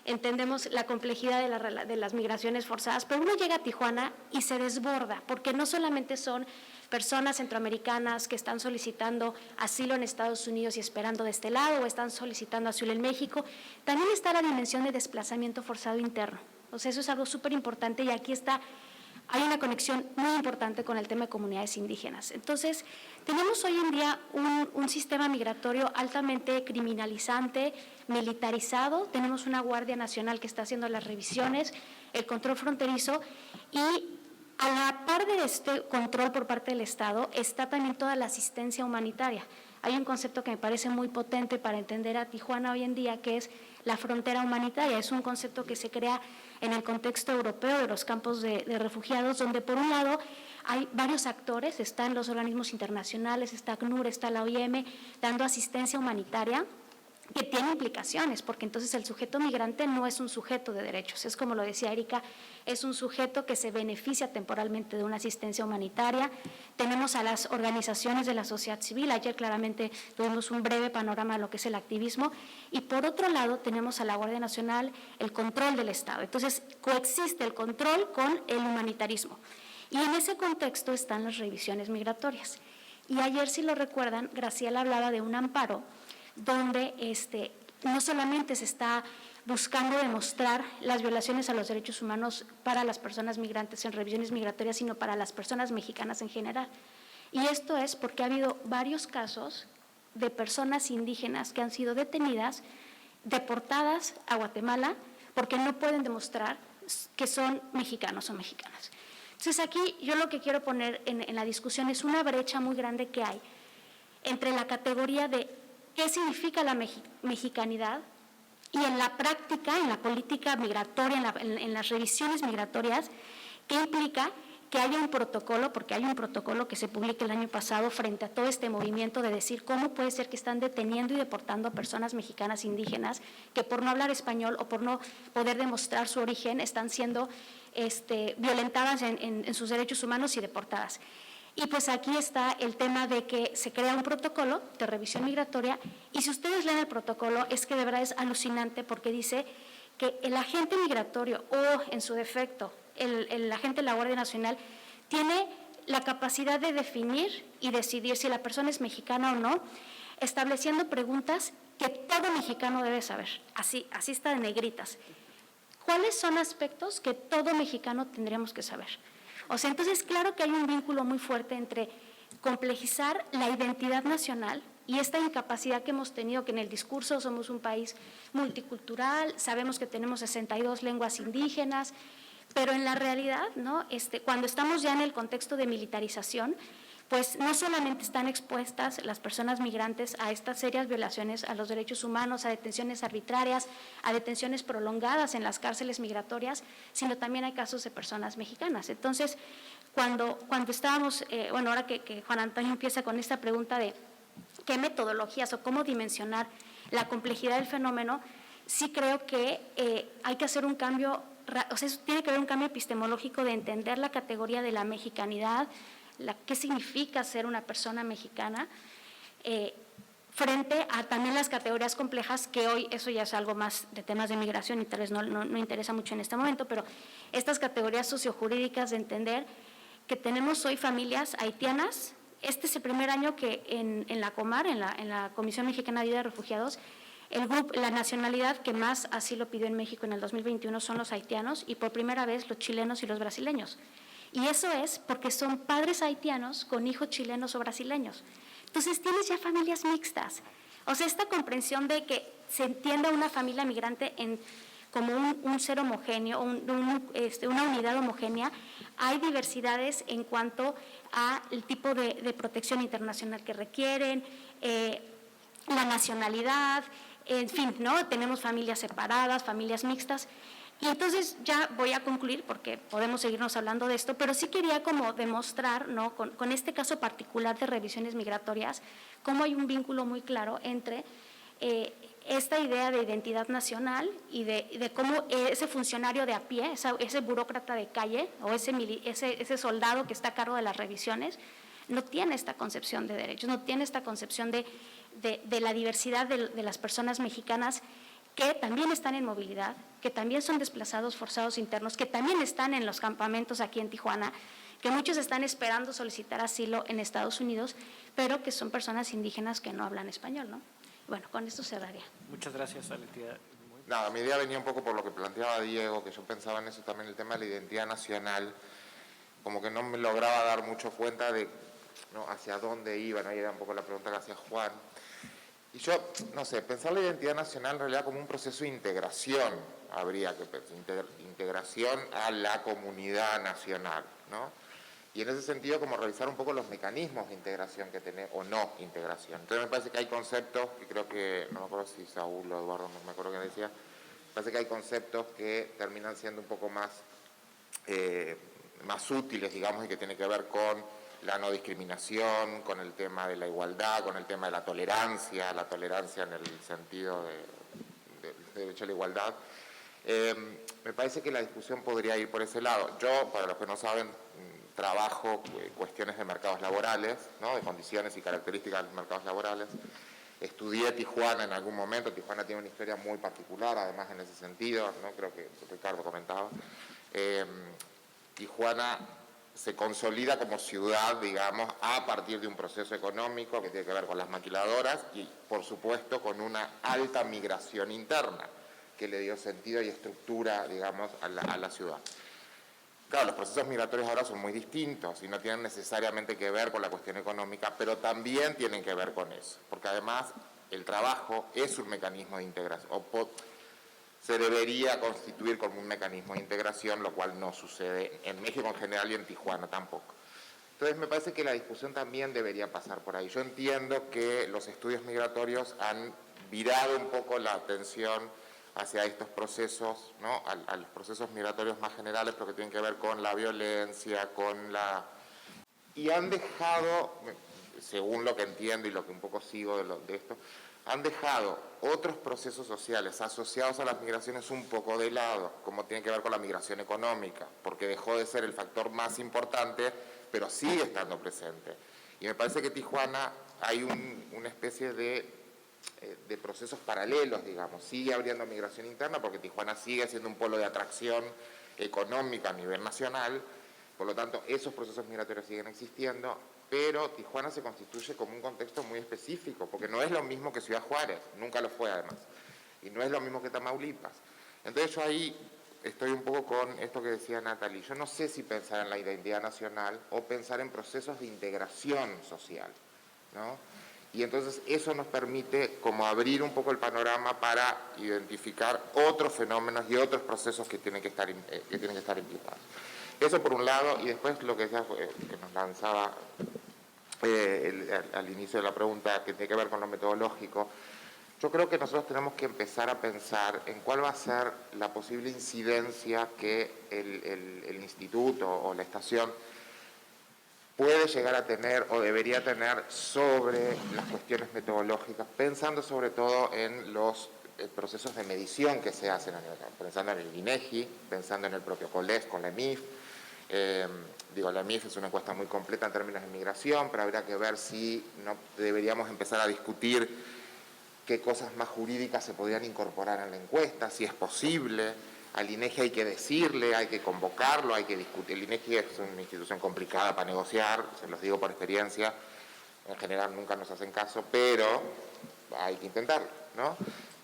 entendemos la complejidad de las migraciones forzadas, pero uno llega a Tijuana y se desborda, porque no solamente son personas centroamericanas que están solicitando asilo en Estados Unidos y esperando de este lado, o están solicitando asilo en México, también está la dimensión de desplazamiento forzado interno. O sea, eso es algo súper importante y aquí hay una conexión muy importante con el tema de comunidades indígenas. Entonces, tenemos hoy en día un sistema migratorio altamente criminalizante, militarizado, tenemos una Guardia Nacional que está haciendo las revisiones, el control fronterizo, y a la par de este control por parte del Estado está también toda la asistencia humanitaria. Hay un concepto que me parece muy potente para entender a Tijuana hoy en día, que es la frontera humanitaria. Es un concepto que se crea en el contexto europeo de los campos de refugiados, donde por un lado hay varios actores, están los organismos internacionales, está ACNUR, está la OIM, dando asistencia humanitaria, que tiene implicaciones, porque entonces el sujeto migrante no es un sujeto de derechos, es como lo decía Erika, es un sujeto que se beneficia temporalmente de una asistencia humanitaria. Tenemos a las organizaciones de la sociedad civil, ayer claramente tuvimos un breve panorama de lo que es el activismo, y por otro lado tenemos a la Guardia Nacional, el control del Estado. Entonces coexiste el control con el humanitarismo, y en ese contexto están las revisiones migratorias. Y ayer, si lo recuerdan, Graciela hablaba de un amparo donde no solamente se está buscando demostrar las violaciones a los derechos humanos para las personas migrantes en revisiones migratorias, sino para las personas mexicanas en general. Y esto es porque ha habido varios casos de personas indígenas que han sido detenidas, deportadas a Guatemala, porque no pueden demostrar que son mexicanos o mexicanas. Entonces aquí yo lo que quiero poner en la discusión es una brecha muy grande que hay entre la categoría de qué significa la mexicanidad y en la práctica, en la política migratoria, en las revisiones migratorias, qué implica que haya un protocolo, porque hay un protocolo que se publica el año pasado frente a todo este movimiento de decir cómo puede ser que están deteniendo y deportando a personas mexicanas indígenas que por no hablar español o por no poder demostrar su origen están siendo violentadas en sus derechos humanos y deportadas. Y pues aquí está el tema de que se crea un protocolo de revisión migratoria y si ustedes leen el protocolo es que de verdad es alucinante porque dice que el agente migratorio o en su defecto el agente de la Guardia Nacional tiene la capacidad de definir y decidir si la persona es mexicana o no, estableciendo preguntas que todo mexicano debe saber, así está de negritas. ¿Cuáles son aspectos que todo mexicano tendríamos que saber? O sea, entonces claro que hay un vínculo muy fuerte entre complejizar la identidad nacional y esta incapacidad que hemos tenido, que en el discurso somos un país multicultural, sabemos que tenemos 62 lenguas indígenas, pero en la realidad, ¿no? Cuando estamos ya en el contexto de militarización, pues no solamente están expuestas las personas migrantes a estas serias violaciones a los derechos humanos, a detenciones arbitrarias, a detenciones prolongadas en las cárceles migratorias, sino también hay casos de personas mexicanas. Entonces, cuando estábamos, ahora que Juan Antonio empieza con esta pregunta de qué metodologías o cómo dimensionar la complejidad del fenómeno, sí creo que hay que hacer un cambio. O sea, tiene que haber un cambio epistemológico de entender la categoría de la mexicanidad, qué significa ser una persona mexicana, frente a también las categorías complejas, que hoy eso ya es algo más de temas de migración y tal vez no interesa mucho en este momento, pero estas categorías sociojurídicas de entender que tenemos hoy familias haitianas. Este es el primer año que en la Comar, en la Comisión Mexicana de Ayuda a Refugiados, la nacionalidad que más asilo pidió en México en el 2021 son los haitianos y por primera vez los chilenos y los brasileños. Y eso es porque son padres haitianos con hijos chilenos o brasileños. Entonces tienes ya familias mixtas. O sea, esta comprensión de que se entienda una familia migrante como un ser homogéneo, una unidad homogénea, hay diversidades en cuanto al tipo de protección internacional que requieren, la nacionalidad, en fin, ¿no? Tenemos familias separadas, familias mixtas. Y entonces ya voy a concluir porque podemos seguirnos hablando de esto, pero sí quería como demostrar, ¿no? Con este caso particular de revisiones migratorias, cómo hay un vínculo muy claro entre esta idea de identidad nacional y de cómo ese funcionario de a pie, ese burócrata de calle o ese soldado que está a cargo de las revisiones, no tiene esta concepción de derechos, no tiene esta concepción de la diversidad de las personas mexicanas que también están en movilidad, que también son desplazados forzados internos, que también están en los campamentos aquí en Tijuana, que muchos están esperando solicitar asilo en Estados Unidos, pero que son personas indígenas que no hablan español, ¿no? Bueno, con esto cerraría. Muchas gracias a la entidad. Nada, mi idea venía un poco por lo que planteaba Diego, que yo pensaba en eso también, el tema de la identidad nacional, como que no me lograba dar mucho cuenta de hacia dónde iba, ¿no? Y era un poco la pregunta que hacía Juan. Y yo, no sé, pensar la identidad nacional en realidad como un proceso de integración, habría que pensar, integración a la comunidad nacional, ¿no? Y en ese sentido como revisar un poco los mecanismos de integración que tenemos, o no integración. Entonces me parece que hay conceptos, que creo que, no me acuerdo si Saúl o Eduardo, no me acuerdo qué decía, me parece que hay conceptos que terminan siendo un poco más útiles, digamos, y que tiene que ver con la no discriminación, con el tema de la igualdad, con el tema de la tolerancia en el sentido del derecho a la igualdad. Me parece que la discusión podría ir por ese lado. Yo, para los que no saben, trabajo cuestiones de mercados laborales, ¿no? De condiciones y características de los mercados laborales. Estudié Tijuana en algún momento. Tijuana tiene una historia muy particular, además en ese sentido, ¿no? Creo que Ricardo comentaba. Tijuana se consolida como ciudad, digamos, a partir de un proceso económico que tiene que ver con las maquiladoras y, por supuesto, con una alta migración interna que le dio sentido y estructura, digamos, a la ciudad. Claro, los procesos migratorios ahora son muy distintos y no tienen necesariamente que ver con la cuestión económica, pero también tienen que ver con eso, porque además el trabajo es un mecanismo de integración, se debería constituir como un mecanismo de integración, lo cual no sucede en México en general y en Tijuana tampoco. Entonces me parece que la discusión también debería pasar por ahí. Yo entiendo que los estudios migratorios han virado un poco la atención hacia estos procesos, ¿no? a los procesos migratorios más generales, pero que tienen que ver con la violencia, y han dejado, según lo que entiendo y lo que un poco sigo de esto, han dejado otros procesos sociales asociados a las migraciones un poco de lado, como tiene que ver con la migración económica, porque dejó de ser el factor más importante, pero sigue estando presente. Y me parece que en Tijuana hay una especie de procesos paralelos, digamos. Sigue habiendo migración interna porque Tijuana sigue siendo un polo de atracción económica a nivel nacional, por lo tanto esos procesos migratorios siguen existiendo, pero Tijuana se constituye como un contexto muy específico, porque no es lo mismo que Ciudad Juárez, nunca lo fue además, y no es lo mismo que Tamaulipas. Entonces yo ahí estoy un poco con esto que decía Natalie, yo no sé si pensar en la identidad nacional o pensar en procesos de integración social, ¿no? Y entonces eso nos permite como abrir un poco el panorama para identificar otros fenómenos y otros procesos que tienen que estar implicados. Eso por un lado, y después lo que decía, que nos lanzaba al inicio de la pregunta, que tiene que ver con lo metodológico. Yo creo que nosotros tenemos que empezar a pensar en cuál va a ser la posible incidencia que el instituto o la estación puede llegar a tener o debería tener sobre las cuestiones metodológicas, pensando sobre todo en los procesos de medición que se hacen, pensando en el INEGI, pensando en el propio COLES con la EMIF. La EMIF es una encuesta muy completa en términos de migración, pero habría que ver si no deberíamos empezar a discutir qué cosas más jurídicas se podrían incorporar en la encuesta, si es posible. Al INEGI hay que decirle, hay que convocarlo, hay que discutir. El INEGI es una institución complicada para negociar, se los digo por experiencia, en general nunca nos hacen caso, pero hay que intentarlo, ¿no?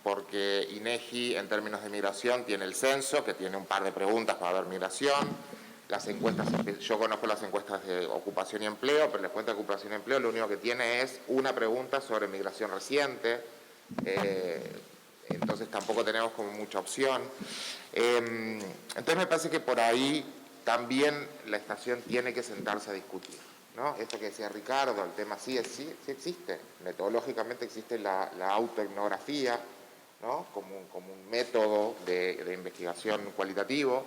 Porque INEGI en términos de migración tiene el censo, que tiene un par de preguntas para ver migración. Las encuestas, yo conozco las encuestas de ocupación y empleo, pero la encuesta de ocupación y empleo lo único que tiene es una pregunta sobre migración reciente, entonces tampoco tenemos como mucha opción. Entonces me parece que por ahí también la estación tiene que sentarse a discutir, ¿no? Esto que decía Ricardo, el tema sí existe, metodológicamente existe la autoetnografía, ¿no? Como un método de investigación cualitativo.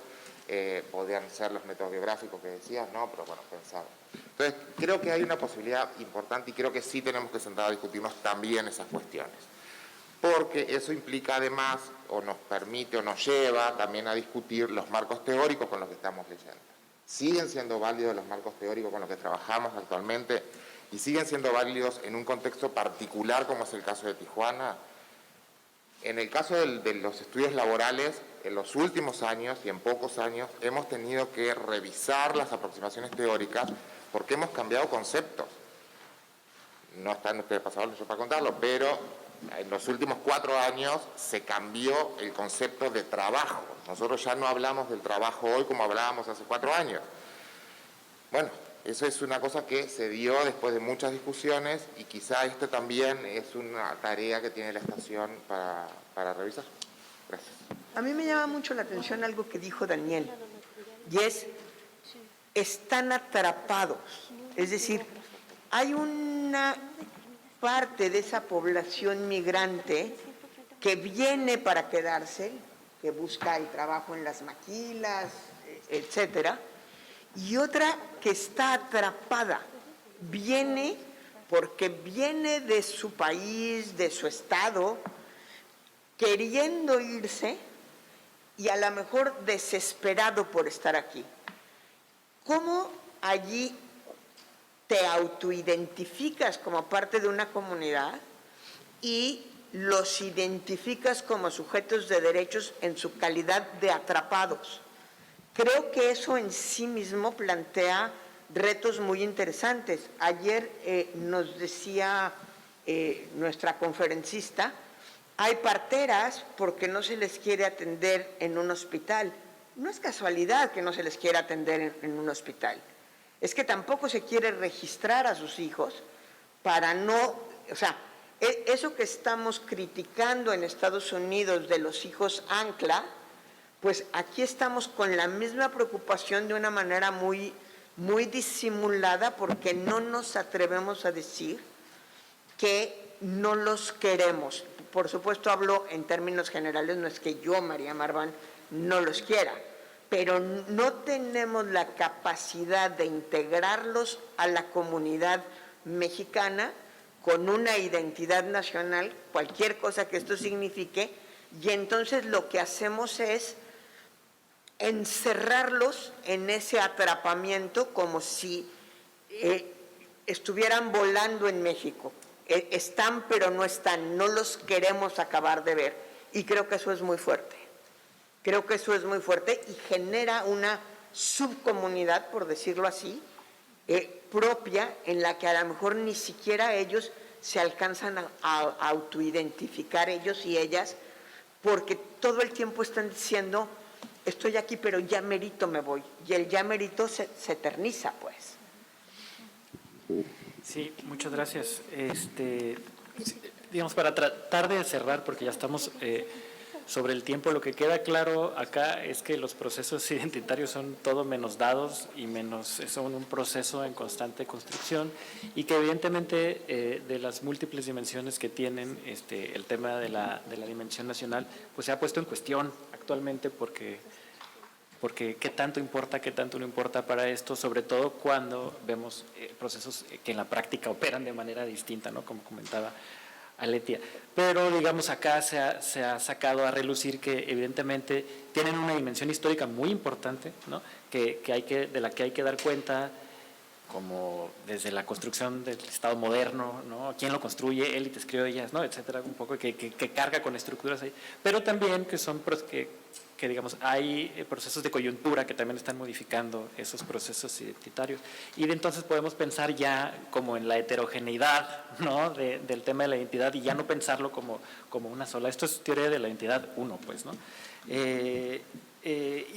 Podrían ser los métodos biográficos que decías, ¿no? Pero bueno, pensaba. Entonces, creo que hay una posibilidad importante y creo que sí tenemos que sentar a discutirnos también esas cuestiones. Porque eso implica además, o nos permite, o nos lleva también a discutir los marcos teóricos con los que estamos leyendo. Siguen siendo válidos los marcos teóricos con los que trabajamos actualmente y siguen siendo válidos en un contexto particular como es el caso de Tijuana. En el caso de los estudios laborales, en los últimos años y en pocos años hemos tenido que revisar las aproximaciones teóricas porque hemos cambiado conceptos. No están ustedes pasados para contarlo, pero en los últimos 4 años se cambió el concepto de trabajo. Nosotros ya no hablamos del trabajo hoy como hablábamos hace 4 años. Bueno, eso es una cosa que se dio después de muchas discusiones y quizá esto también es una tarea que tiene la estación para revisar. Gracias. A mí me llama mucho la atención algo que dijo Daniel, y están atrapados. Es decir, hay una parte de esa población migrante que viene para quedarse, que busca el trabajo en las maquilas, etcétera, y otra que está atrapada, viene porque viene de su país, de su estado, queriendo irse y a lo mejor desesperado por estar aquí. ¿Cómo allí te autoidentificas como parte de una comunidad y los identificas como sujetos de derechos en su calidad de atrapados? Creo que eso en sí mismo plantea retos muy interesantes. Ayer nos decía nuestra conferencista, hay parteras porque no se les quiere atender en un hospital. No es casualidad que no se les quiera atender en un hospital. Es que tampoco se quiere registrar a sus hijos para no, o sea, eso que estamos criticando en Estados Unidos de los hijos ancla, pues aquí estamos con la misma preocupación de una manera muy, muy disimulada porque no nos atrevemos a decir que no los queremos. Por supuesto hablo en términos generales, no es que yo, María Marván, no los quiera, pero no tenemos la capacidad de integrarlos a la comunidad mexicana con una identidad nacional, cualquier cosa que esto signifique, y entonces lo que hacemos es encerrarlos en ese atrapamiento como si estuvieran volando en México. Están pero no están, no los queremos acabar de ver, y creo que eso es muy fuerte. Creo que eso es muy fuerte y genera una subcomunidad, por decirlo así, propia, en la que a lo mejor ni siquiera ellos se alcanzan a autoidentificar, ellos y ellas, porque todo el tiempo están diciendo, estoy aquí, pero ya merito me voy. Y el ya merito se eterniza, pues. Sí, muchas gracias. Digamos, para tratar de cerrar, porque ya estamos sobre el tiempo, lo que queda claro acá es que los procesos identitarios son todo menos dados y son un proceso en constante construcción, y que evidentemente de las múltiples dimensiones que tienen el tema de la dimensión nacional, pues se ha puesto en cuestión actualmente porque qué tanto importa, qué tanto no importa para esto, sobre todo cuando vemos procesos que en la práctica operan de manera distinta, ¿no? Como comentaba Aletia. Pero digamos acá se ha sacado a relucir que evidentemente tienen una dimensión histórica muy importante, ¿no? De la que hay que dar cuenta, como desde la construcción del Estado moderno, ¿no? ¿Quién lo construye? Élites criollas, ¿no? Etcétera, un poco que carga con estructuras ahí, pero también que son que digamos, hay procesos de coyuntura que también están modificando esos procesos identitarios. Y de entonces podemos pensar ya como en la heterogeneidad, ¿no? del tema de la identidad, y ya no pensarlo como una sola. Esto es teoría de la identidad 1, pues, ¿no? Y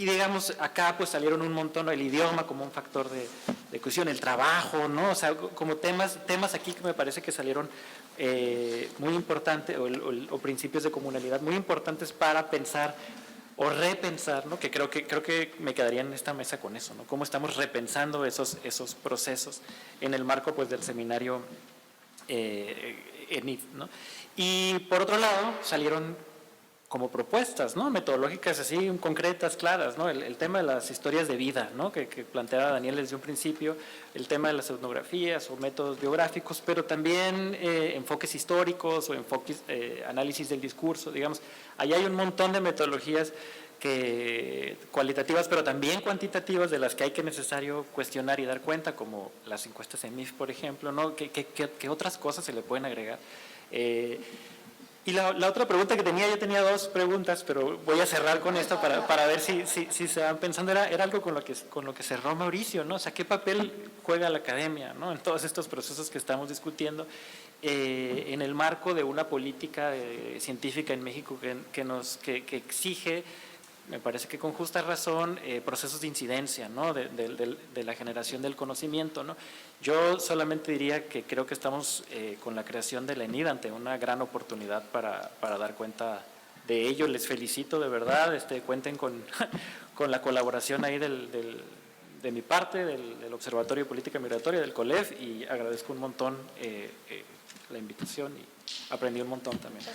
digamos, acá pues salieron un montón, el idioma como un factor de cohesión, el trabajo, ¿no? O sea, como temas aquí que me parece que salieron muy importantes, o principios de comunalidad muy importantes para pensar o repensar, ¿no? Que creo que me quedaría en esta mesa con eso, ¿no? Cómo estamos repensando esos procesos en el marco pues del seminario ENIF, ¿no? Y por otro lado salieron como propuestas, ¿no? Metodológicas así concretas, claras, ¿no? El tema de las historias de vida, ¿no? Que planteaba Daniel desde un principio, el tema de las etnografías o métodos biográficos, pero también enfoques históricos o enfoques, análisis del discurso, digamos. Ahí hay un montón de metodologías cualitativas, pero también cuantitativas, de las que hay que necesario cuestionar y dar cuenta, como las encuestas en MIF, por ejemplo, ¿no? ¿Qué otras cosas se le pueden agregar? Y la otra pregunta que tenía, yo tenía dos preguntas, pero voy a cerrar con esto para ver si se van pensando, era algo con lo que cerró Mauricio, ¿no? O sea, ¿qué papel juega la academia, ¿no? En todos estos procesos que estamos discutiendo, en el marco de una política científica en México que exige, me parece que con justa razón, procesos de incidencia, ¿no? de la generación del conocimiento, ¿no? Yo solamente diría que creo que estamos con la creación de la ENID ante una gran oportunidad para dar cuenta de ello. Les felicito de verdad, cuenten con la colaboración ahí de mi parte, del Observatorio de Política Migratoria, del COLEF, y agradezco un montón la invitación y aprendí un montón también.